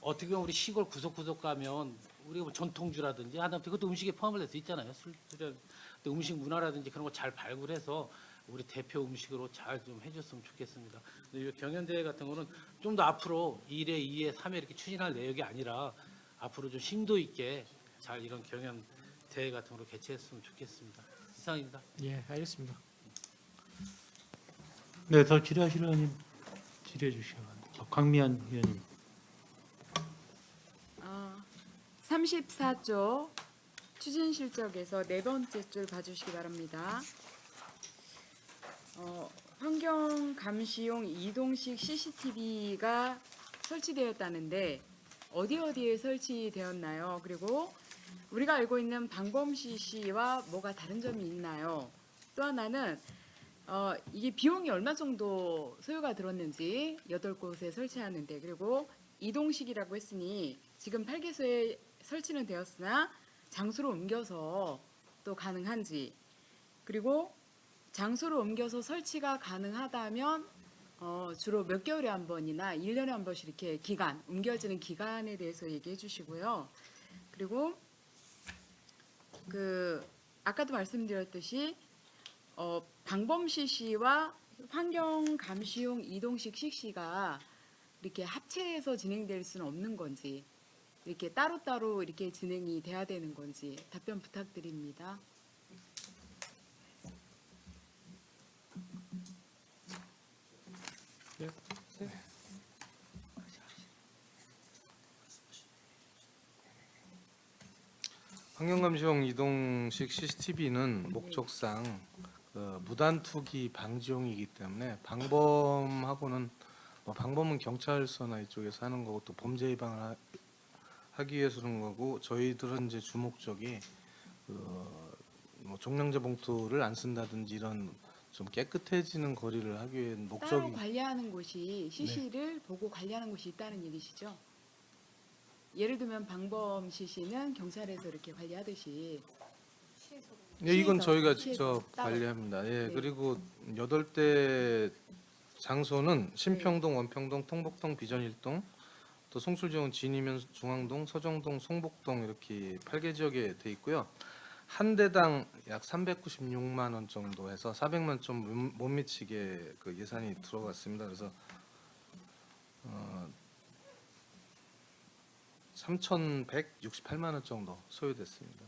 어떻게 보면 우리 시골 구석구석 가면 우리가 뭐 전통주라든지 하다못해 그것도 음식에 포함을 될 수 있잖아요. 술이라든지 음식 문화라든지 그런 거 잘 발굴해서 우리 대표 음식으로 잘 좀 해줬으면 좋겠습니다. 근데 이 경연대회 같은 거는 좀 더 앞으로 1회, 2회, 3회 이렇게 추진할 내역이 아니라 앞으로 좀 심도 있게 잘 이런 경연대회 같은 거 개최했으면 좋겠습니다. 이상입니다. 예, 알겠습니다. 네, 더 질의하실 의원님 질의해 주시기 바랍니다. 강미연 의원님. 34조 추진 실적에서 네 번째 줄 봐주시기 바랍니다. 환경 감시용 이동식 CCTV가 설치되었다는데 어디에 설치되었나요? 그리고 우리가 알고 있는 방범시 씨와 뭐가 다른 점이 있나요? 또 하나는 이게 비용이 얼마 정도 소요가 들었는지 8곳에 설치하는데, 그리고 이동식이라고 했으니 지금 8개소에 설치는 되었으나 장소로 옮겨서 또 가능한지, 그리고 장소로 옮겨서 설치가 가능하다면 주로 몇 개월에 한 번이나 1년에 한 번씩 이렇게 기간, 옮겨지는 기간에 대해서 얘기해 주시고요. 그리고 아까도 말씀드렸듯이 방범시 씨와 환경감시용 이동식 CC가 이렇게 합체해서 진행될 수는 없는 건지, 이렇게 따로따로 이렇게 진행이 돼야 되는 건지 답변 부탁드립니다. 환경감시용 이동식 CCTV는 목적상 무단 투기 방지용이기 때문에 방범하고는 방범은 경찰서나 이쪽에서 하는 거고 또 범죄 예방을 하기 위해서 그런 거고, 저희들은 이제 주목적이 뭐 종량제 봉투를 안 쓴다든지 이런 좀 깨끗해지는 거리를 하기 위해 따로 목적이 관리하는 곳이 CC를 보고 관리하는 곳이 있다는 얘기시죠? 예를 들면 방범 CC는 경찰에서 이렇게 관리하듯이 예, 이건 시에서, 저희가 시에서 직접 따로. 관리합니다. 예, 네. 그리고 8대 장소는 신평동, 원평동, 통복동, 비전일동, 또 송출지원 진이면 중앙동, 서정동, 송복동 이렇게 8개 지역에 돼 있고요. 한 대당 약 396만 원 정도 해서 400만 좀 못 미치게 그 예산이 들어갔습니다. 그래서 3,168만 원 정도 소요됐습니다.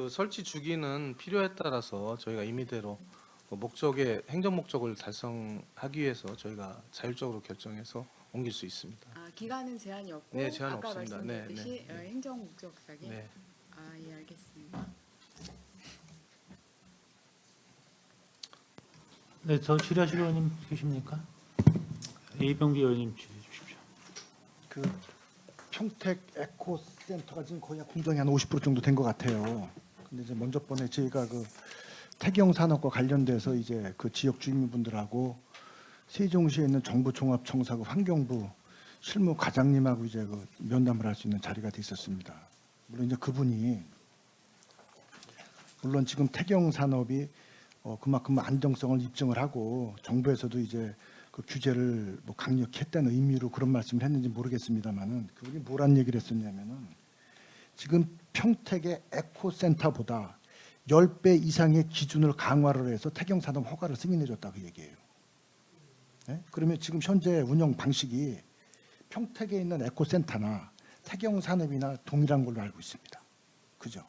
설치 주기는 필요에 따라서 저희가 임의대로 목적의 행정 목적을 달성하기 위해서 저희가 자율적으로 결정해서 옮길 수 있습니다. 기간은 제한이 없고 네, 제한 아까 없습니다. 말씀드렸듯이 네, 네. 행정 목적사기. 네. 예, 알겠습니다. 네, 더 질의하실 의원님 계십니까? 이병기 의원님 질의해 주십시오. 그 평택 에코센터가 지금 거의 공정이 한 50% 정도 된 것 같아요. 근데 이제 먼저 번에 저희가 그 태경 산업과 관련돼서 이제 그 지역 주민분들하고 세종시에 있는 정부종합청사구 환경부 실무 과장님하고 이제 그 면담을 할 수 있는 자리가 돼 있었습니다. 물론 이제 그분이 물론 지금 태경 산업이 그만큼 안정성을 입증을 하고 정부에서도 이제 그 규제를 뭐 강력히 했다는 의미로 그런 말씀을 했는지 모르겠습니다만은 그분이 뭐란 얘기를 했었냐면은 지금 평택의 에코센터보다 10배 이상의 기준을 강화를 해서 태경 산업 허가를 승인해 줬다 그 얘기예요. 네? 그러면 지금 현재 운영 방식이 평택에 있는 에코센터나 태경 산업이나 동일한 걸로 알고 있습니다. 그죠?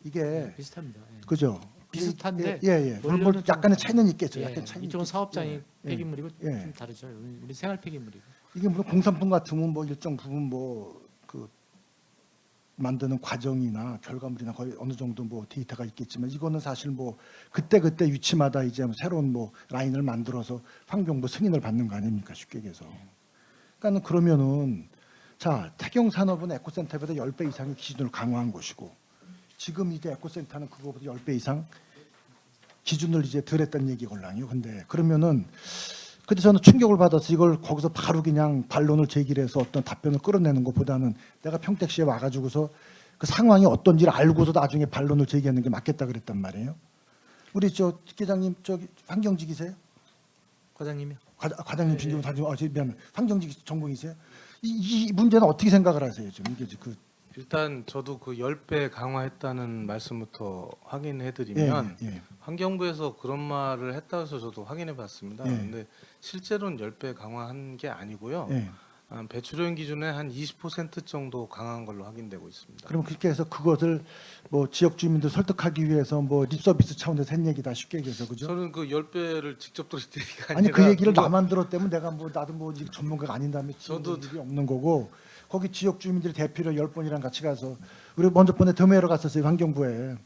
이게 비슷합니다. 예. 그죠? 비슷한데 예. 물론 뭐 약간의 차이는 있겠죠. 예, 약간 차이는 이쪽은 있겠죠. 사업장이 예. 폐기물이고 예. 좀 다르죠. 우리 생활 폐기물이고. 이게 물론 공산품 같으면 뭐 일정 부분 뭐 그 만드는 과정이나 결과물이나 거의 어느 정도 뭐 데이터가 있겠지만 이거는 사실 뭐 그때 위치마다 이제 새로운 뭐 라인을 만들어서 환경부 승인을 받는 거 아닙니까 쉽게 얘기해서. 그러니까는 그러면은 자 태경 산업은 에코센터보다 10배 이상의 기준을 강화한 것이고 지금 이제 에코센터는 그거보다 10배 이상 기준을 이제 덜 했다는 얘기걸랑요. 근데 그러면은 그때 저는 충격을 받아서 이걸 거기서 바로 그냥 반론을 제기를 해서 어떤 답변을 끌어내는 것보다는 내가 평택시에 와가지고서 그 상황이 어떤지를 알고서 나중에 반론을 제기하는 게 맞겠다 그랬단 말이에요. 우리 저 기장님 저기 환경직이세요? 과장님이요. 과장님 진정 미안 환경직 전공이세요? 이 문제는 어떻게 생각을 하세요? 지금 이게 그 일단 저도 그 10배 강화했다는 말씀부터 확인해드리면 예. 환경부에서 그런 말을 했다 해서 저도 확인해봤습니다. 예. 근데 실제로는 10배 강화한 게 아니고요. 예. 배출오염 기준의 한 20% 정도 강한 걸로 확인되고 있습니다. 그럼 그렇게 해서 그것을 뭐 지역 주민들 설득하기 위해서 뭐 립서비스 차원에서 한 얘기다 쉽게 얘기해서 그죠? 저는 그 10배를 직접 들을 얘기가 아니 아니라 그 얘기를 누가- 나만 들었다면 내가 뭐 나도 뭐 이제 전문가가 아닌 다음에 저도 일이 없는 거고 거기 지역 주민들이 대표로 10번이랑 같이 가서 우리 먼저 번에 드메러 갔었어요 환경부에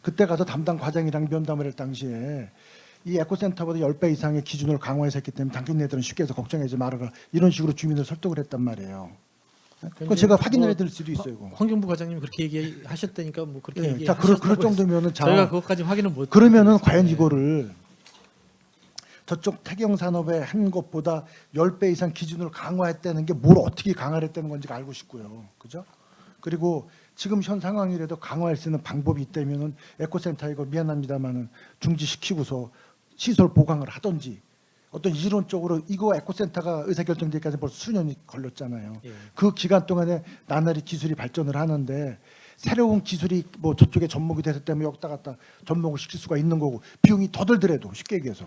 그때 가서 담당 과장이랑 면담을 할 당시에 이 에코센터보다 10배 이상의 기준을 강화해서 했기 때문에 당신네들은 쉽게 해서 걱정하지 말아라 이런 식으로 주민을 설득을 했단 말이에요. 그거 제가 확인을 해드릴 수도 있어요. 이거. 환경부 과장님이 그렇게 얘기하셨다니까 뭐 그렇게 예, 자 얘기하셨다고 그럴 정도면은 자 저희가 그것까지 확인을 못. 그러면은 드리겠습니다. 과연 예. 이거를 저쪽 태경 산업에 한 것보다 10배 이상 기준을 강화했다는 게 뭘 어떻게 강화를 했다는 건지 알고 싶고요. 그죠? 그리고 지금 현 상황이라도 강화할 수 있는 방법이 있다면은 에코센터 이거 미안합니다만은 중지시키고서 시설 보강을 하든지 어떤 이론적으로 이거 에코센터가 의사결정되기까지 벌써 수년이 걸렸잖아요. 예. 그 기간 동안에 나날이 기술이 발전을 하는데 새로운 기술이 뭐 저쪽에 접목이 돼서 때문에 여기다 갖다 접목을 시킬 수가 있는 거고 비용이 더 들더라도 쉽게 얘기해서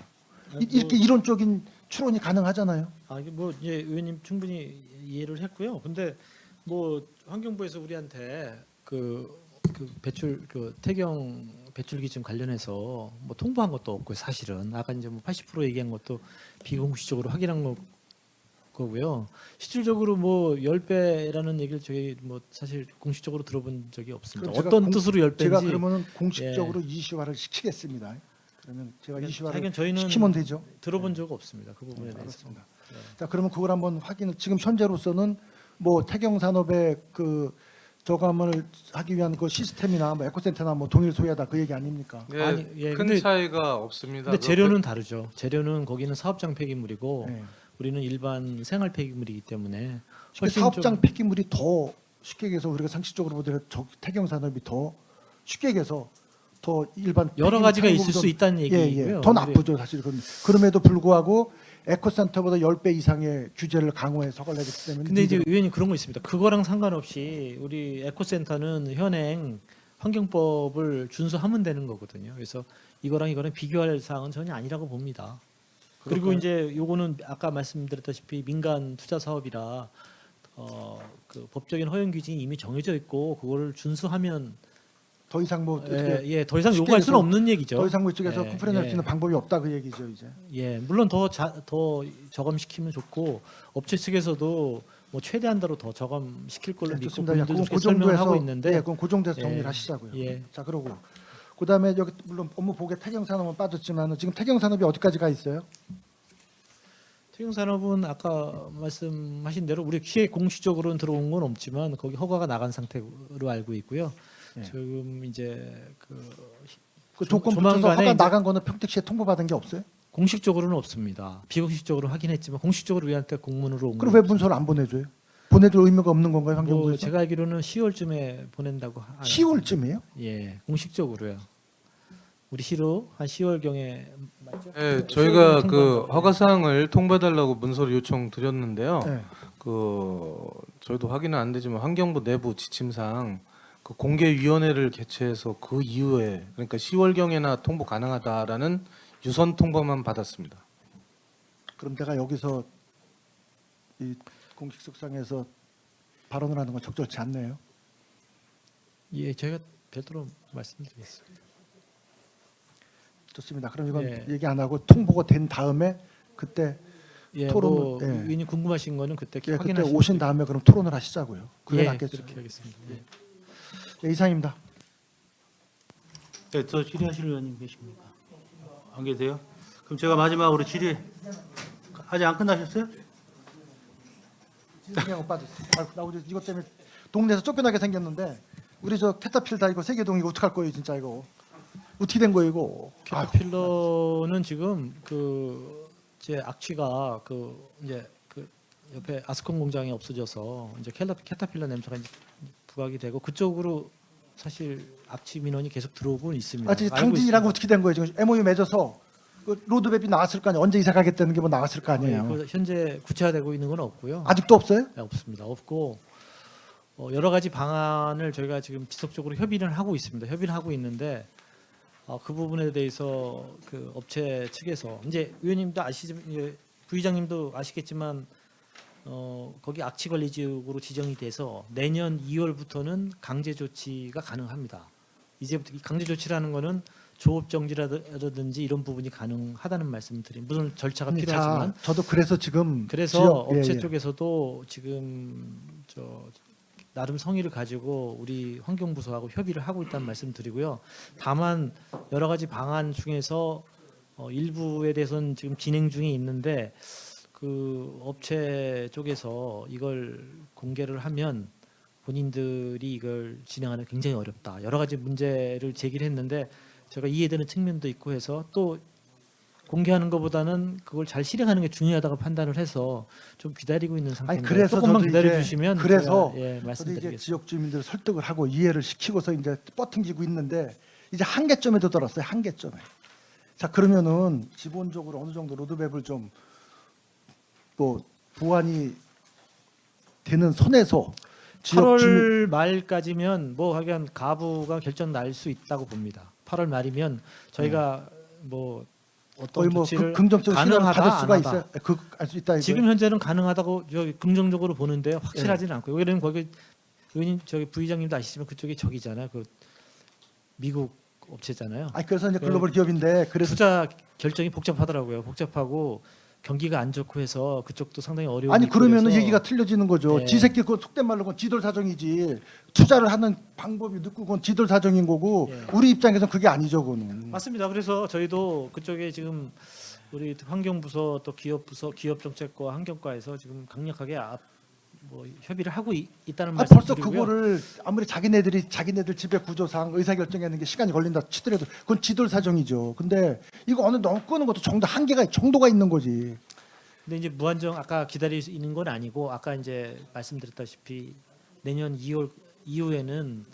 이렇게 이론적인 추론이 가능하잖아요. 이게 뭐 예, 의원님 충분히 이해를 했고요. 근데 뭐 환경부에서 우리한테 그 배출 그 태경 배출 기준 관련해서 뭐 통보한 것도 없고 사실은 아까 이제 뭐 80% 얘기한 것도 비공식적으로 확인한 거고요. 실질적으로 뭐 10배라는 얘기를 저희 뭐 사실 공식적으로 들어본 적이 없습니다. 그럼 제가 어떤 공- 뜻으로 10배인지 제가 그러면은 공식적으로 이슈화를 시키겠습니다. 그러면 제가 이슈화를 하여간 저희는 시키면 되죠. 들어본 적 없습니다. 그 부분에 대해서. 알았습니다. 자 그러면 그걸 한번 확인을 지금 현재로서는 뭐 태경 산업의 그 저감을 하기 위한 그 시스템이나 뭐 에코센터나 뭐 동일 소유하다 그 얘기 아닙니까? 네, 아니, 예, 큰 근데- 차이가 없습니다. 근데 그 재료는 다르죠. 재료는 거기는 사업장 폐기물이고 네. 우리는 일반 생활 폐기물이기 때문에 쉽게 훨씬 사업장 좀- 폐기물이 더 쉽게 얘기해서 우리가 상식적으로 보더라도 태경 산업이 더 쉽게 얘기해서 더 일반 여러 폐기물 가지가 있을 사용보다 수 있다는 얘기고요. 더 나쁘죠 사실 그건. 그럼에도 불구하고 에코센터보다 10배 이상의 규제를 강화해서 허가를 내기 때문에 근데 이제 의원님 그런 거 있습니다. 그거랑 상관없이 우리 에코센터는 현행 환경법을 준수하면 되는 거거든요. 그래서 이거랑 비교할 사항은 전혀 아니라고 봅니다. 그리고 그럴까요? 이제 요거는 아까 말씀드렸다시피 민간 투자 사업이라 그 법적인 허용 기준이 이미 정해져 있고 그거를 준수하면 더 이상 뭐 어떻게 더 이상 쉽게 요구할 수는 해서 없는 얘기죠. 더 이상 뭐 이쪽에서 예, 컴플레인할 예. 수 있는 방법이 없다 그 얘기죠 이제. 예, 물론 더 저감시키면 좋고 업체 측에서도 뭐 최대한대로 더 저감시킬 걸로 믿고 좋습니다. 본인들도 그건 그렇게 그 설명을 정도에서 하고 있는데 예, 그건 그 정도에서 예, 정리를 하시자고요. 예. 자 그러고 그다음에 여기 물론 업무 보게 태경 산업은 빠졌지만 지금 태경 산업이 어디까지 가 있어요? 태경산업은 아까 말씀하신 대로 우리 기획 공식적으로는 들어온 건 없지만 거기 허가가 나간 상태로 알고 있고요. 예. 지금 이제 그 조건 붙여서 조만간에 허가 이제- 나간 거는 평택시에 통보받은 게 없어요? 공식적으로는 없습니다. 비공식적으로 하긴 했지만 공식적으로 우리한테 공문으로 온 그럼 건 왜 문서를 안 보내줘요? 보내줄 의무가 없는 건가요, 뭐 환경부에서? 제가 알기로는 10월쯤에 보낸다고 10월쯤이에요? 예, 공식적으로요. 우리 시로 한 10월 경에 맞죠? 네, 저희가 그 통보한다고. 허가 사항을 통보해달라고 문서를 요청드렸는데요. 네. 그 저희도 확인은 안 되지만 환경부 내부 지침상 그 공개위원회를 개최해서 그 이후에 그러니까 10월 경에나 통보 가능하다라는 유선 통보만 받았습니다. 그럼 내가 여기서 이 공식석상에서 발언을 하는 건 적절치 않네요. 예, 저희가 별도로 말씀드리겠습니다. 좋습니다. 그럼 이건 예. 얘기 안 하고 통보가 된 다음에 그때 예, 토론을- 뭐 예. 의원님 궁금하신 거는 그때 예, 그때 확인하시면 오신 다음에 그럼 토론을 하시자고요. 그게 예, 낫겠죠. 그렇게 하겠습니다. 예. 예, 이상입니다. 네, 더 질의하실 의원님 계십니까? 안 계세요? 그럼 제가 마지막으로 질의 아직 안 끝나셨어요? 그냥 오빠 나 우리 이것 때문에 동네에서 쫓겨나게 생겼는데 우리 저 캐터필다 이거 세계동 이거 어떡할 거예요 진짜 이거 어떻게 된 거예요 이거? 캐터필러는 지금 그 제 악취가 그 이제 그 옆에 아스콘 공장이 없어져서 이제 캐터필러 냄새가 이제 부각이 되고 그쪽으로 사실 악취 민원이 계속 들어오고 있습니다. 아, 지금 알고 당진이랑 있습니다. 어떻게 된 거예요 지금 MOU 맺어서 그 로드맵이 나왔을 거 아니에요? 언제 이사 가겠다는 게 뭐 나왔을 거 아니에요? 그 현재 구체화되고 있는 건 없고요. 아직도 없어요? 네, 없습니다. 없고 여러 가지 방안을 저희가 지금 지속적으로 협의를 하고 있습니다. 협의를 하고 있는데 그 부분에 대해서 그 업체 측에서 이제 의원님도 아시지만 이제 부의장님도 아시겠지만 거기 악취 관리 지역으로 지정이 돼서 내년 2월부터는 강제 조치가 가능합니다. 이제부터 이 강제 조치라는 거는 조업 정지라든지 이런 부분이 가능하다는 말씀을 드립니다. 물론 절차가 아니, 필요하지만 자, 저도 그래서 지금 그래서 지역- 예, 업체 예. 쪽에서도 지금 나름 성의를 가지고 우리 환경부서하고 협의를 하고 있다는 말씀드리고요. 다만 여러 가지 방안 중에서 일부에 대해서는 지금 진행 중에 있는데 그 업체 쪽에서 이걸 공개를 하면 본인들이 이걸 진행하는 게 굉장히 어렵다. 여러 가지 문제를 제기를 했는데 제가 이해되는 측면도 있고 해서 또 공개하는 것보다는 그걸 잘 실행하는 게 중요하다고 판단을 해서 좀 기다리고 있는 아니 상태입니다. 그래서 조금만 저도 기다려 이제 주시면 그래서 제가, 예, 저도 이제 말씀드리겠습니다. 지역 주민들 설득을 하고 이해를 시키고서 이제 뻗팅지고 있는데 이제 한계점에 도달했어요. 한계점에. 자 그러면은 기본적으로 어느 정도 로드맵을 좀 뭐 보완이 되는 선에서 지역 주민 8월 말까지면 뭐 하긴 가부가 결정 날 수 있다고 봅니다. 8월 말이면 저희가 뭐 어떤 거의 뭐 조치를 긍정적 시간을 가능하다, 받을 수가 안 하다. 있어요. 그알수 있다 이거. 지금 현재는 가능하다고 긍정적으로 보는데 확실하지는 않고요. 왜냐면 거기 의원님 저기 부의장님도 아시지만 그쪽이 저기잖아요. 그 미국 업체잖아요. 아니 그래서 이제 글로벌 기업인데 그래서 투자 결정이 복잡하더라고요. 복잡하고 경기가 안 좋고 해서 그쪽도 상당히 어려움이 아니 있고 그러면은 그래서 얘기가 틀려지는 거죠. 네. 지새끼 그 속된 말로 그건 지돌 사정이지. 투자를 하는 방법이 늦고 그건 지돌 사정인 거고 예. 우리 입장에서는 그게 아니죠, 그거는. 맞습니다. 그래서 저희도 그쪽에 지금 우리 환경부서 또 기업부서 기업정책과 환경과에서 지금 강력하게 뭐 협의를 하고 있다는 아, 말씀 벌써 드리고요. 그거를 아무리 자기네들 집의 구조상 의사결정하는 게 시간이 걸린다 치더라도 그건 지돌 사정이죠. 근데 이거 어느 너무 끄는 것도 정도가 있는 거지. 근데 이제 무한정 아까 기다릴 수 있는 건 아니고 아까 이제 말씀드렸다시피 내년 2월 이후에는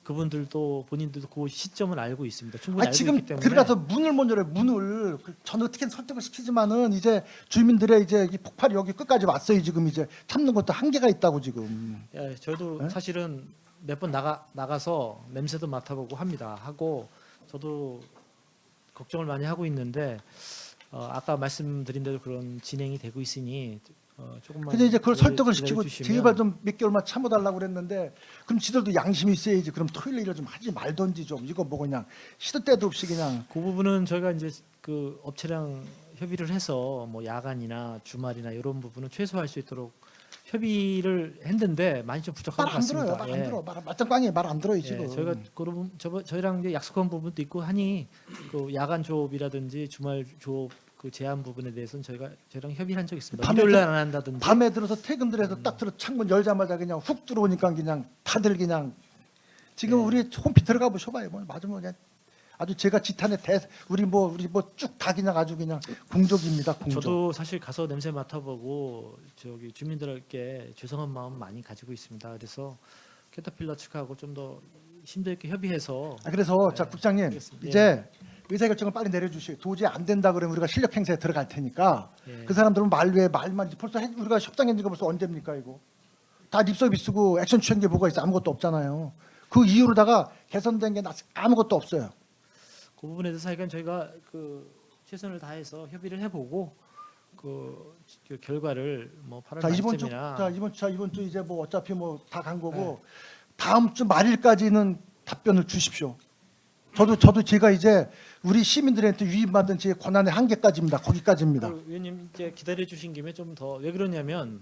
그분들도 본인들도 그 시점을 알고 있습니다. 충분히 아 알고 지금 있기 때문에 들어가서 문을 못 열어요. 문을 저는 어떻게든 설득을 시키지만은 이제 주민들의 이제 이 폭발이 여기 끝까지 왔어요. 지금 이제 참는 것도 한계가 있다고 지금. 예, 저도 네? 사실은 몇 번 나가서 냄새도 맡아보고 하고 저도 걱정을 많이 하고 있는데 아까 말씀드린 대로 그런 진행이 되고 있으니 조금만 근데 이제 그걸 설득을 시키고 기다려주시면 제발 좀 몇 개월만 참아달라고 그랬는데 그럼 지들도 양심이 있어야지. 그럼 토요일 일을 좀 하지 말던지 좀 이거 뭐 그냥 시도 때도 없이 그냥 그 부분은 저희가 이제 그 업체랑 협의를 해서 뭐 야간이나 주말이나 이런 부분은 최소화할 수 있도록 협의를 했는데 많이 좀 부족한 말 것 안 들어요. 같습니다. 말 안 들어. 말짱꽝이 말 안 들어요 예, 지금. 저희가 그런 저희랑 이제 약속한 부분도 있고 하니 그 야간 조업이라든지 주말 조업 그 제한 부분에 대해서는 저희랑 협의를 한 적이 있습니다. 밤에 일요일 날안 한다든지. 밤에 들어서 퇴근들 해서 딱 들어 창문 열자마자 그냥 훅 들어오니까 그냥 다들 그냥 지금 우리 홈피 들어가 보셔봐요. 뭐 맞으면 그냥 아주 제가 지탄의 우리 뭐 쭉 다 그냥 아주 그냥 공적입니다. 공적. 저도 사실 가서 냄새 맡아보고 저기 주민들께 죄송한 마음 많이 가지고 있습니다. 그래서 캐터필러 측하고 좀 더 심도 있게 협의해서 그래서 네, 자 국장님 알겠습니다. 이제 의사결정을 빨리 내려주시고 도저히 안 된다 그러면 우리가 실력 행사에 들어갈 테니까 예. 그 사람들은 말외 말만 벌써 우리가 협상했는 거 벌써 언제입니까 이거 다 립서비스 쓰고 액션 취한 게 뭐가 있어 아무것도 없잖아요. 그 이후로다가 개선된 게 아무것도 없어요. 그 부분에 대해서 하여간 저희가 그 최선을 다해서 협의를 해보고 그 결과를 뭐 8월 자 이번 주 말쯤이나 이번 주 이제 뭐 어차피 뭐 다 간 거고 다음 주 말일까지는 답변을 주십시오. 저도 제가 이제 우리 시민들한테 위임받은 제 권한의 한계까지입니다. 거기까지입니다. 그 의원님 이제 기다려 주신 김에 좀 더 왜 그러냐면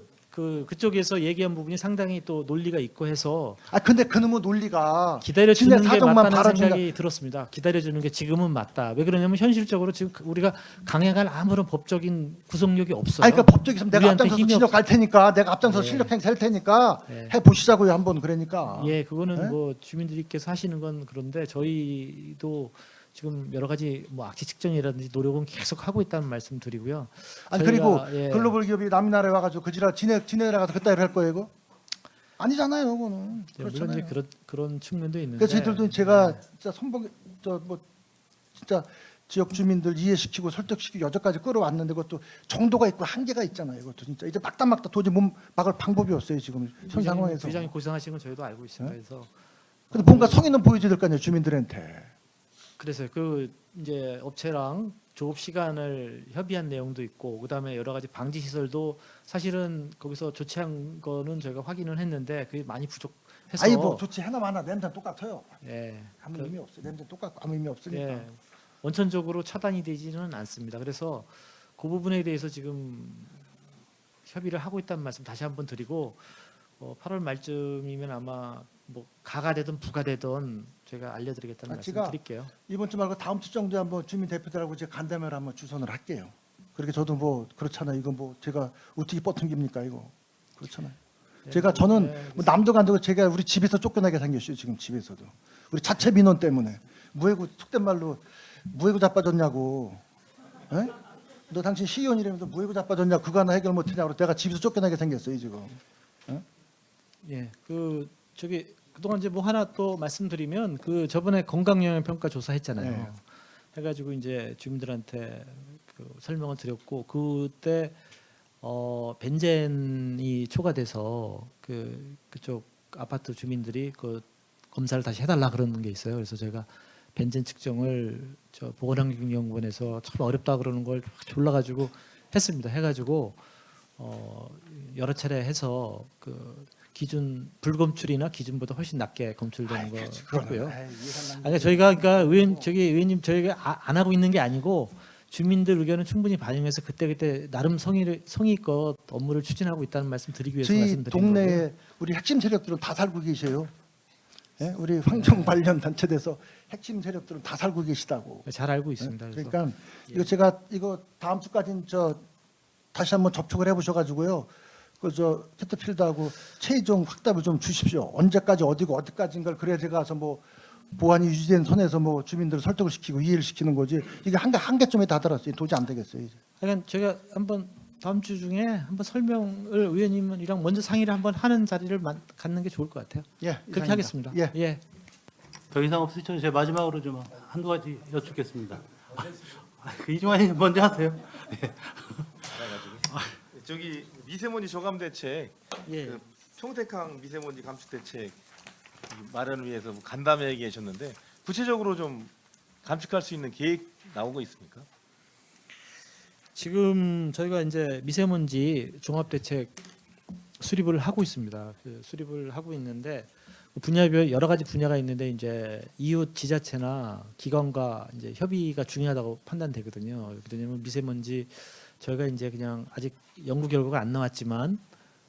그쪽에서 얘기한 부분이 상당히 또 논리가 있고 해서 근데 그놈의 논리가 기다려 주는 진짜 게 사정만 맞다는 바라준다. 생각이 들었습니다. 기다려 주는 게 지금은 맞다. 왜 그러냐면 현실적으로 지금 우리가 강행할 아무런 법적인 구속력이 없어요. 그러니까 법적이 있으면 내가 우리한테 앞장서서 힘이 실력 갈 테니까 내가 앞장서 네. 실력 행사 할 테니까 네. 해 보시자고요 한번 그러니까. 예, 그거는 네? 뭐 주민들께서 하시는 건 그런데 저희도 지금 여러 가지 뭐 악취 측정이라든지 노력은 계속 하고 있다는 말씀 드리고요. 아니 저희가, 그리고 예, 글로벌 기업이 남의 나라에 와가지고 그 지랄 지네 나라가서 그따위로 할 거예요 이거? 아니잖아요 그거는. 물론 그렇잖아요. 이제 그런 측면도 있는데. 그래서 저희들도 제가 네. 진짜 진짜 지역 주민들 이해시키고 설득시키고 여기까지 끌어왔는데 그것도 정도가 있고 한계가 있잖아요. 이것도 진짜 이제 막다 도저히 몸 막을 방법이 없어요 지금 현 상황에서. 부장님 고생하신 건 저희도 알고 있습니다. 네? 그래서 근데 뭔가 성의는 보여줘야 될 거 아니에요 주민들한테. 그래서 그 이제 업체랑 조업 시간을 협의한 내용도 있고 그다음에 여러 가지 방지 시설도 사실은 거기서 조치한 거는 저희가 확인을 했는데 그게 많이 부족해서 아니 뭐 좋지 하나 마나 냄새는 똑같아요. 예. 아무 의미 없어요. 냄새 똑같고 아무 의미 없으니까. 예. 원천적으로 차단이 되지는 않습니다. 그래서 그 부분에 대해서 지금 협의를 하고 있다는 말씀 다시 한번 드리고 8월 말쯤이면 아마 뭐 가가 되든 부가 되든 제가 알려드리겠다는 말씀 제가 드릴게요. 이번 주 말고 다음 주 정도에 한번 주민 대표들하고 제가 간담회를 한번 주선을 할게요. 그렇게 저도 뭐 그렇잖아요. 이거 뭐 제가 어떻게 뻗통깁니까 이거 그렇잖아요. 제가 저는 뭐 남도 간다고 제가 우리 집에서 쫓겨나게 생겼어요. 지금 집에서도 우리 자체 민원 때문에 무해고 속된 말로 무해고 자빠졌냐고. 에? 너 당신 시의원이라면서 무해고 자빠졌냐 그거 하나 해결 못하냐고 내가 집에서 쫓겨나게 생겼어요 지금. 예, 그 저기 그동안 이제 뭐 하나 또 말씀드리면 그 저번에 건강영향평가 조사했잖아요. 네. 해가지고 이제 주민들한테 그 설명을 드렸고 그때 벤젠이 초과돼서 그쪽 아파트 주민들이 그 검사를 다시 해달라 그러는 게 있어요. 그래서 제가 벤젠 측정을 저 보건환경연구원에서 참 어렵다 그러는 걸 졸라가지고 했습니다. 해가지고 여러 차례 해서 그 기준 불검출이나 기준보다 훨씬 낮게 검출되는 거 했고요. 그러니까 저희가 의원님 저희가 안 하고 있는 게 아니고 주민들 의견을 충분히 반영해서 그때 나름 성의껏 업무를 추진하고 있다는 말씀 드리기 위해서 저희 말씀드린 동네에 거고요. 우리 핵심 세력들은 다 살고 계셔요. 예? 우리 환경 관련 단체에서 핵심 세력들은 다 살고 계시다고. 잘 알고 있습니다. 그래서 그러니까 이거 제가 이거 다음 주까지는 다시 한번 접촉을 해보셔가지고요. 그 캐터필드하고 최종 확답을 좀 주십시오. 언제까지 어디고 어디까지인 걸 그래야 제가 가서 뭐 보안이 유지된 선에서 뭐 주민들을 설득을 시키고 이해를 시키는 거지. 이게 한계점에 다다랐어요. 도저히 안 되겠어요. 이제. 그러니까 제가 한번 다음 주 중에 한번 설명을 의원님이랑 먼저 상의를 한번 하는 자리를 갖는 게 좋을 것 같아요. 예, 그렇게 이상입니다. 하겠습니다. 예. 예. 더 이상 없으시죠? 제가 마지막으로 좀 한두 가지 여쭙겠습니다. 이종환이 먼저 하세요. 저기 미세먼지 저감 대책, 예. 그 평택항 미세먼지 감축 대책 마련을 위해서 간담회 얘기하셨는데 구체적으로 좀 감축할 수 있는 계획 나온 거 있습니까? 지금 저희가 이제 미세먼지 종합대책 수립을 하고 있습니다. 수립을 하고 있는데 분야별 여러 가지 분야가 있는데 이제 이웃 지자체나 기관과 이제 협의가 중요하다고 판단되거든요. 왜냐하면 미세먼지 저희가 이제 그냥 아직 연구 결과가 안 나왔지만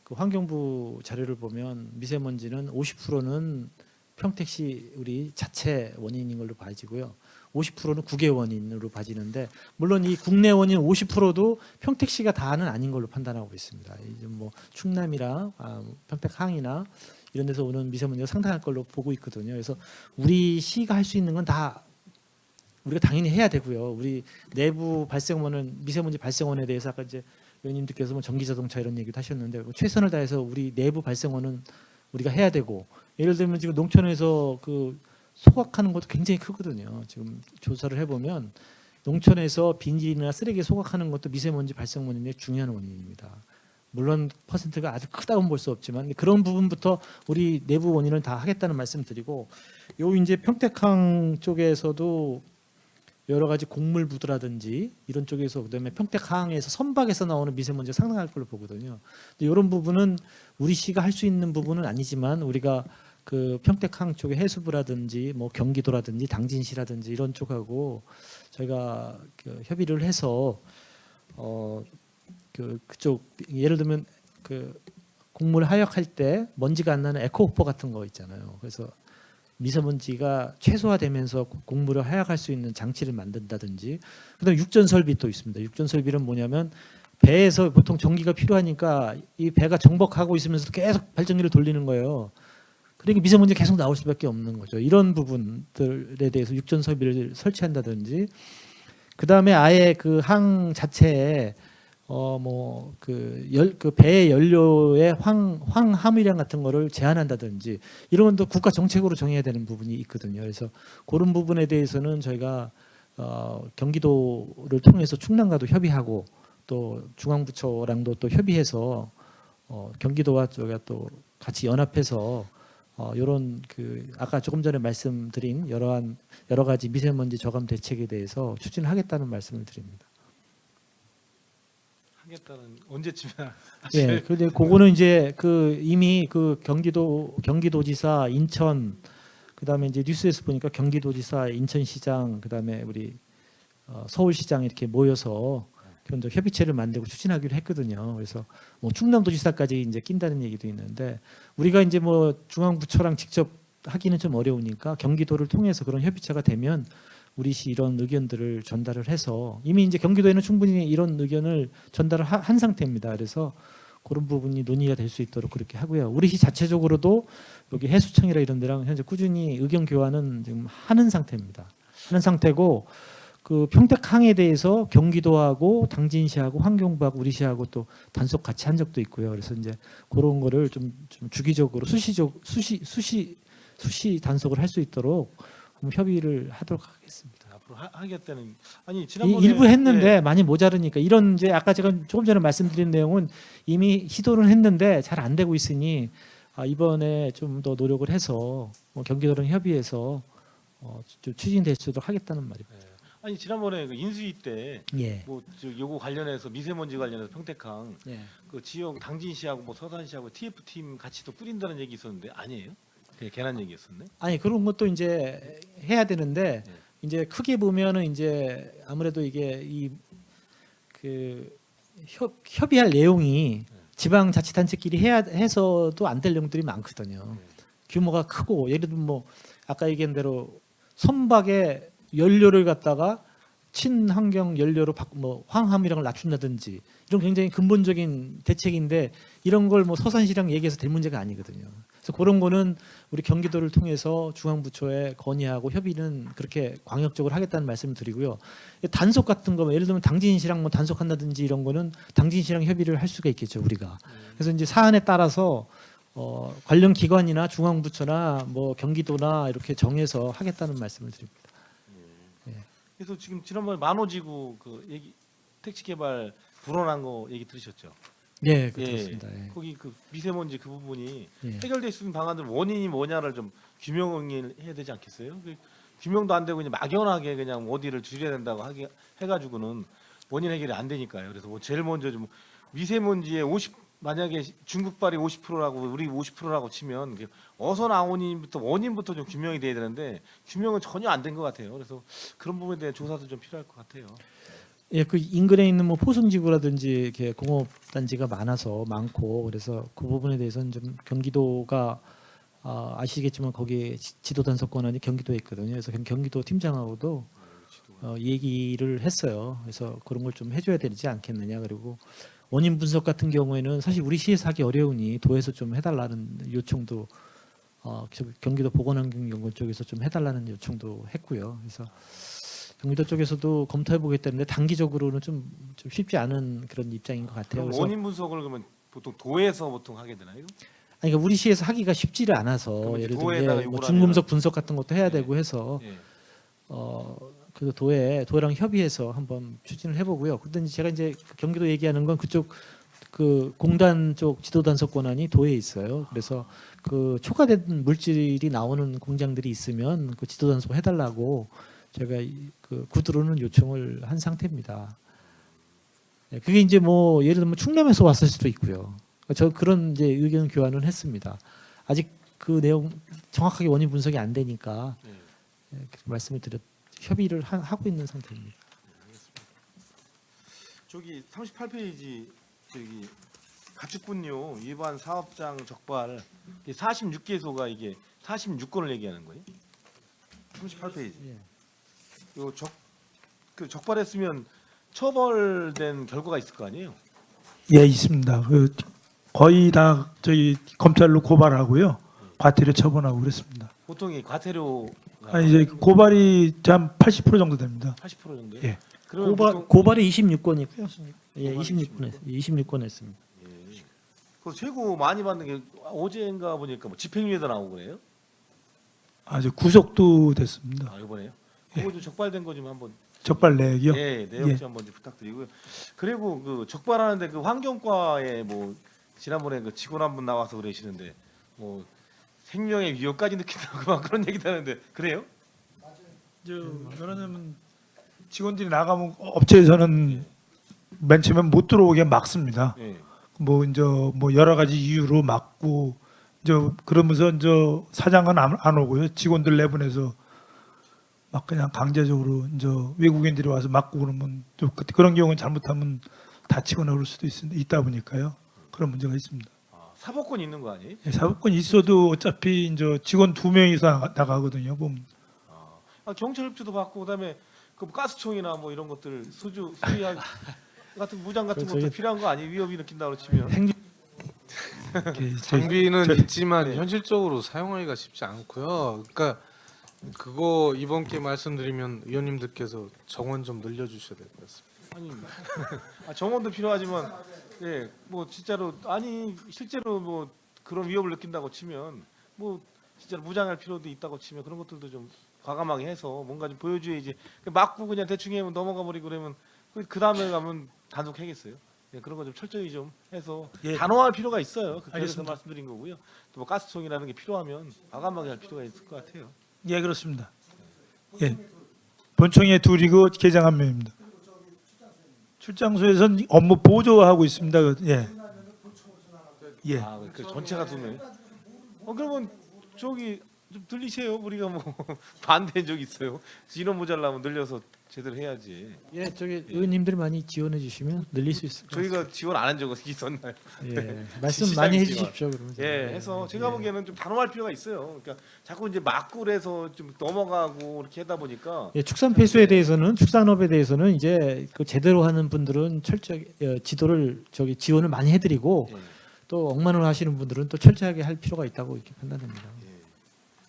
그 환경부 자료를 보면 미세먼지는 50%는 평택시 우리 자체 원인인 걸로 봐지고요. 50%는 국외 원인으로 봐지는데 물론 이 국내 원인 50%도 평택시가 다는 아닌 걸로 판단하고 있습니다. 이제 뭐 충남이나 평택항이나 이런 데서 오는 미세먼지가 상당할 걸로 보고 있거든요. 그래서 우리 시가 할 수 있는 건 다 우리가 당연히 해야 되고요. 우리 내부 발생원은 미세먼지 발생원에 대해서 아까 이제 의원님들께서 뭐 전기자동차 이런 얘기도 하셨는데 최선을 다해서 우리 내부 발생원은 우리가 해야 되고 예를 들면 지금 농촌에서 그 소각하는 것도 굉장히 크거든요. 지금 조사를 해보면 농촌에서 비닐이나 쓰레기 소각하는 것도 미세먼지 발생 원인의 중요한 원인입니다. 물론 퍼센트가 아주 크다고는 볼 수 없지만 그런 부분부터 우리 내부 원인을 다 하겠다는 말씀드리고 요 이제 평택항 쪽에서도 여러 가지 곡물부두라든지 이런 쪽에서 그다음에 평택항에서 선박에서 나오는 미세먼지가 상당할 걸로 보거든요. 근데 이런 부분은 우리 시가 할 수 있는 부분은 아니지만 우리가 그 평택항 쪽의 해수부라든지 뭐 경기도라든지 당진시라든지 이런 쪽하고 저희가 그 협의를 해서 그쪽 예를 들면 그 곡물 하역할 때 먼지가 안 나는 에코호퍼 같은 거 있잖아요. 그래서 미세먼지가 최소화되면서 곡물을 하역할 수 있는 장치를 만든다든지 그다음에 육전 설비 또 있습니다. 육전 설비는 뭐냐면 배에서 보통 전기가 필요하니까 이 배가 정복하고 있으면서 계속 발전기를 돌리는 거예요. 그러니까 미세먼지가 계속 나올 수밖에 없는 거죠. 이런 부분들에 대해서 육전 설비를 설치한다든지 그다음에 아예 그 항 자체에 그 배의 연료의 황 함유량 같은 거를 제한한다든지 이런 건 또 국가 정책으로 정해야 되는 부분이 있거든요. 그래서 그런 부분에 대해서는 저희가 경기도를 통해서 충남과도 협의하고 또 중앙부처랑도 또 협의해서 경기도와 저희가 또 같이 연합해서 이런 그 아까 조금 전에 말씀드린 여러 가지 미세먼지 저감 대책에 대해서 추진하겠다는 말씀을 드립니다. 하겠다는 언제쯤이나 예, 근데 그거는 이제 그 이미 그 경기도지사 인천 그다음에 이제 뉴스에서 보니까 경기도지사 인천시장 그다음에 우리 서울시장 이렇게 모여서 현재 협의체를 만들고 추진하기로 했거든요. 그래서 뭐 충남도지사까지 이제 낀다는 얘기도 있는데 우리가 이제 뭐 중앙부처랑 직접 하기는 좀 어려우니까 경기도를 통해서 그런 협의체가 되면 우리 시 이런 의견들을 전달을 해서 이미 이제 경기도에는 충분히 이런 의견을 전달을 한 상태입니다. 그래서 그런 부분이 논의가 될 수 있도록 그렇게 하고요. 우리 시 자체적으로도 여기 해수청이라 이런 데랑 현재 꾸준히 의견 교환은 지금 하는 상태입니다. 하는 상태고 그 평택항에 대해서 경기도하고 당진시하고 환경부하고 우리 시하고 또 단속 같이 한 적도 있고요. 그래서 이제 그런 거를 좀 주기적으로 수시 단속을 할 수 있도록 협의를 하도록 하겠습니다. 앞으로 하겠다는 아니 지난번에 일부 했는데 많이 모자르니까 이런 이제 아까 제가 조금 전에 말씀드린 내용은 이미 시도를 했는데 잘 안 되고 있으니 이번에 좀 더 노력을 해서 경기도랑 협의해서 좀 추진될 수 있도록 하겠다는 말입니다. 아니 지난번에 그 인수위 때 예. 뭐 요거 관련해서 미세먼지 관련해서 평택항 예. 그 지역 당진시하고 뭐 서산시하고 TF 팀 같이 또 꾸린다는 얘기 있었는데 아니에요? 그냥 괜한 얘기였었네. 아니 그런 것도 이제 해야 되는데 이제 크게 보면은 이제 아무래도 이게 이 그 협의할 내용이 지방자치단체끼리 해서도 안 될 내용들이 많거든요. 규모가 크고 예를 들면 뭐 아까 얘기한 대로 선박에 연료를 갖다가 친환경 연료로 뭐 황함유량을 낮춘다든지 이런 굉장히 근본적인 대책인데 이런 걸 뭐 서산시랑 얘기해서 될 문제가 아니거든요. 그래서 그런 거는 우리 경기도를 통해서 중앙부처에 건의하고 협의는 그렇게 광역적으로 하겠다는 말씀을 드리고요. 단속 같은 거 예를 들면 당진시랑 뭐 단속한다든지 이런 거는 당진시랑 협의를 할 수가 있겠죠 우리가. 그래서 이제 사안에 따라서 관련 기관이나 중앙부처나 뭐 경기도나 이렇게 정해서 하겠다는 말씀을 드립니다. 그래서 지금 지난번에 만호지구 그 얘기 택지개발 불어난 거 얘기 들으셨죠? 네, 그렇습니다. 예. 거기 그 미세먼지 그 부분이 예. 해결될 수 있는 방안들 원인이 뭐냐를 좀 규명을 해야 되지 않겠어요? 그 규명도 안 되고 그냥 막연하게 그냥 어디를 줄여야 된다고 해가지고는 원인 해결이 안 되니까요. 그래서 뭐 제일 먼저 좀 미세먼지의 만약에 중국발이 50%라고 우리 50%라고 치면 어서 나온 원인부터 좀 규명이 돼야 되는데 규명은 전혀 안 된 것 같아요. 그래서 그런 부분에 대한 조사도 좀 필요할 것 같아요. 예, 그 인근에 있는 뭐 포승지구라든지 이렇게 공업단지가 많고 그래서 그 부분에 대해서는 좀 경기도가 아시겠지만 거기에 지도 단속 권한이 경기도에 있거든요. 그래서 경기도 팀장하고도 얘기를 했어요. 그래서 그런 걸 좀 해줘야 되지 않겠느냐. 그리고 원인 분석 같은 경우에는 사실 우리 시에서 하기 어려우니 도에서 좀 해달라는 요청도 경기도 보건환경연구원 쪽에서 좀 해달라는 요청도 했고요. 그래서 경기도 쪽에서도 검토해 보겠다는데 단기적으로는 좀 쉽지 않은 그런 입장인 것 같아요. 그럼 그래서 원인 분석을 그러면 보통 도에서 보통 하게 되나요? 아니, 그러니까 우리 시에서 하기가 쉽지를 않아서 그럼 이제 예를 도에다가 들면 뭐 요구를 중금속 분석 같은 것도 해야 예. 되고 해서 예. 그 도랑 협의해서 한번 추진을 해보고요. 근데 이제 제가 이제 그 경기도 얘기하는 건 그쪽 그 공단 쪽 지도 단속 권한이 도에 있어요. 그래서 그 초과된 물질이 나오는 공장들이 있으면 그 지도 단속 해달라고 제가 그 구두로는 요청을 한 상태입니다. 예, 그게 이제 뭐 예를 들면 충남에서 왔을 수도 있고요. 저 그런 이제 의견 교환은 했습니다. 아직 그 내용 정확하게 원인 분석이 안 되니까 예. 그렇게 말씀을 드렸. 협의를 하고 있는 상태입니다. 저기 38페이지 저기 가축분뇨 위반 사업장 적발 46개소가 이게 46건을 얘기하는 거예요? 38페이지. 예. 요 그 적발했으면 처벌된 결과가 있을 거 아니에요? 예, 있습니다. 그 거의 다 저희 검찰로 고발하고요. 과태료 처분하고 그랬습니다. 보통 이 과태료 아니 이제 고발이 한 80% 정도 됩니다. 80% 정도요? 예. 그러면 고발이 26건이고요. 예, 고발이 26건 했습니다. 예. 그 최고 많이 받는 게 어제인가 보니까 뭐 집행유예도 나오고 그래요? 아주 구속도 됐습니다. 아 이번에요? 그거 좀 적발된 거 좀 한번 적발 내역이요? 예, 내용 예. 좀 한번 좀 부탁드리고요. 그리고 그 적발하는데 그 환경과에 뭐 지난번에 그 직원 한 분 나와서 그러시는데 뭐 생명의 위협까지 느낀다고 막 그런 얘기도 하는데 그래요? 말하자면 직원들이 나가면 업체에서는 맨 처음에 못 들어오게 막습니다. 예. 뭐 이제 뭐 여러 가지 이유로 막고 이제 그러면서 이제 사장은 안 오고요. 직원들 내보내서 막 그냥 강제적으로 이제 외국인들이 와서 막고 그러면 좀 그런 경우는 잘못하면 다치거나 그럴 수도 있다 보니까요. 그런 문제가 있습니다. 아, 사법권 있는 거 아니에요? 예, 사법권이 있어도 어차피 이제 직원 2명이서 나가거든요. 보면. 아, 경찰 협조도 받고 그다음에 그 가스총이나 뭐 이런 것들 수주 수리할 같은 무장 같은 것도 필요한 거 아니에요? 위협이 느낀다고 치면. 장비는 있지만 네. 현실적으로 사용하기가 쉽지 않고요. 그러니까 그거 이번 기회에 말씀드리면 의원님들께서 정원 좀 늘려주셔야 될 것 같습니다. 아니 정원도 필요하지만 예, 뭐 진짜로 아니 실제로 뭐 그런 위협을 느낀다고 치면 뭐 진짜로 무장할 필요도 있다고 치면 그런 것들도 좀 과감하게 해서 뭔가 좀 보여줘야지. 맞고 그냥 대충 하면 넘어가 버리고 그러면 그 다음에 가면 단속 하겠어요. 예, 그런 거 좀 철저히 좀 해서 예. 단호할 필요가 있어요. 그래서 알겠습니다. 말씀드린 거고요. 또 뭐 가스총이라는 게 필요하면 과감하게 할 필요가 있을 것 같아요. 예, 그렇습니다. 예. 본청에 둘이고 계장 1명입니다. 출장소에서는 업무 보조하고 있습니다. 예. 예. 아, 그 전체가 2명. 그러면 저기 좀 들리세요. 우리가 뭐 반대한 적 있어요. 인원 모자라면 늘려서 제대로 해야지. 예, 저기 의원님들이 많이 지원해 주시면 늘릴 수 있을 것 같습니다. 저희가 지원 안 한 적은 있었나요? 예, 말씀 시장이 많이 지원. 해주십시오. 그러면 예, 해서 제가 보기에는 좀 단호할 필요가 있어요. 그러니까 자꾸 이제 막굴해서 좀 넘어가고 이렇게 하다 보니까 예, 축산 폐수에 대해서는 축산업에 대해서는 이제 그 제대로 하는 분들은 철저하게 지도를 지원을 많이 해드리고 예, 또 억만을 하시는 분들은 또 철저하게 할 필요가 있다고 이렇게 판단됩니다. 예.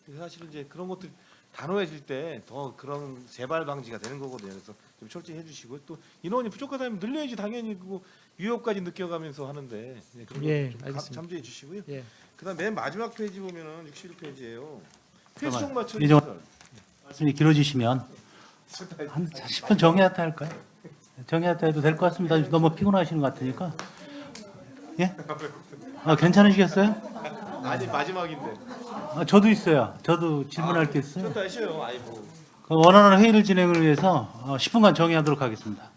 그래서 사실은 이제 그런 것들 단호해질 때 더 그런 재발 방지가 되는 거거든요. 그래서 좀 철저히 해주시고 또 인원이 부족하다면 늘려야지 당연히 그 위협까지 느껴가면서 하는데 예, 그런 예, 거좀 알겠습니다. 참조해 주시고요. 예. 그다음 맨 마지막 페이지 보면은 61페이지예요. 잠깐만. 폐수종 맞춰 이정- 시설. 말씀이 길어지시면 한 10분 정리하다 할까요? 정리하다 해도 될 것 같습니다. 너무 피곤하시는 것 같으니까. 예? 아, 괜찮으시겠어요? 아니 마지막인데. 아, 저도 있어요. 저도 질문할 게 있어요. 좀 더 하셔요. 아이고. 그 원활한 회의를 진행을 위해서 10분간 정의하도록 하겠습니다.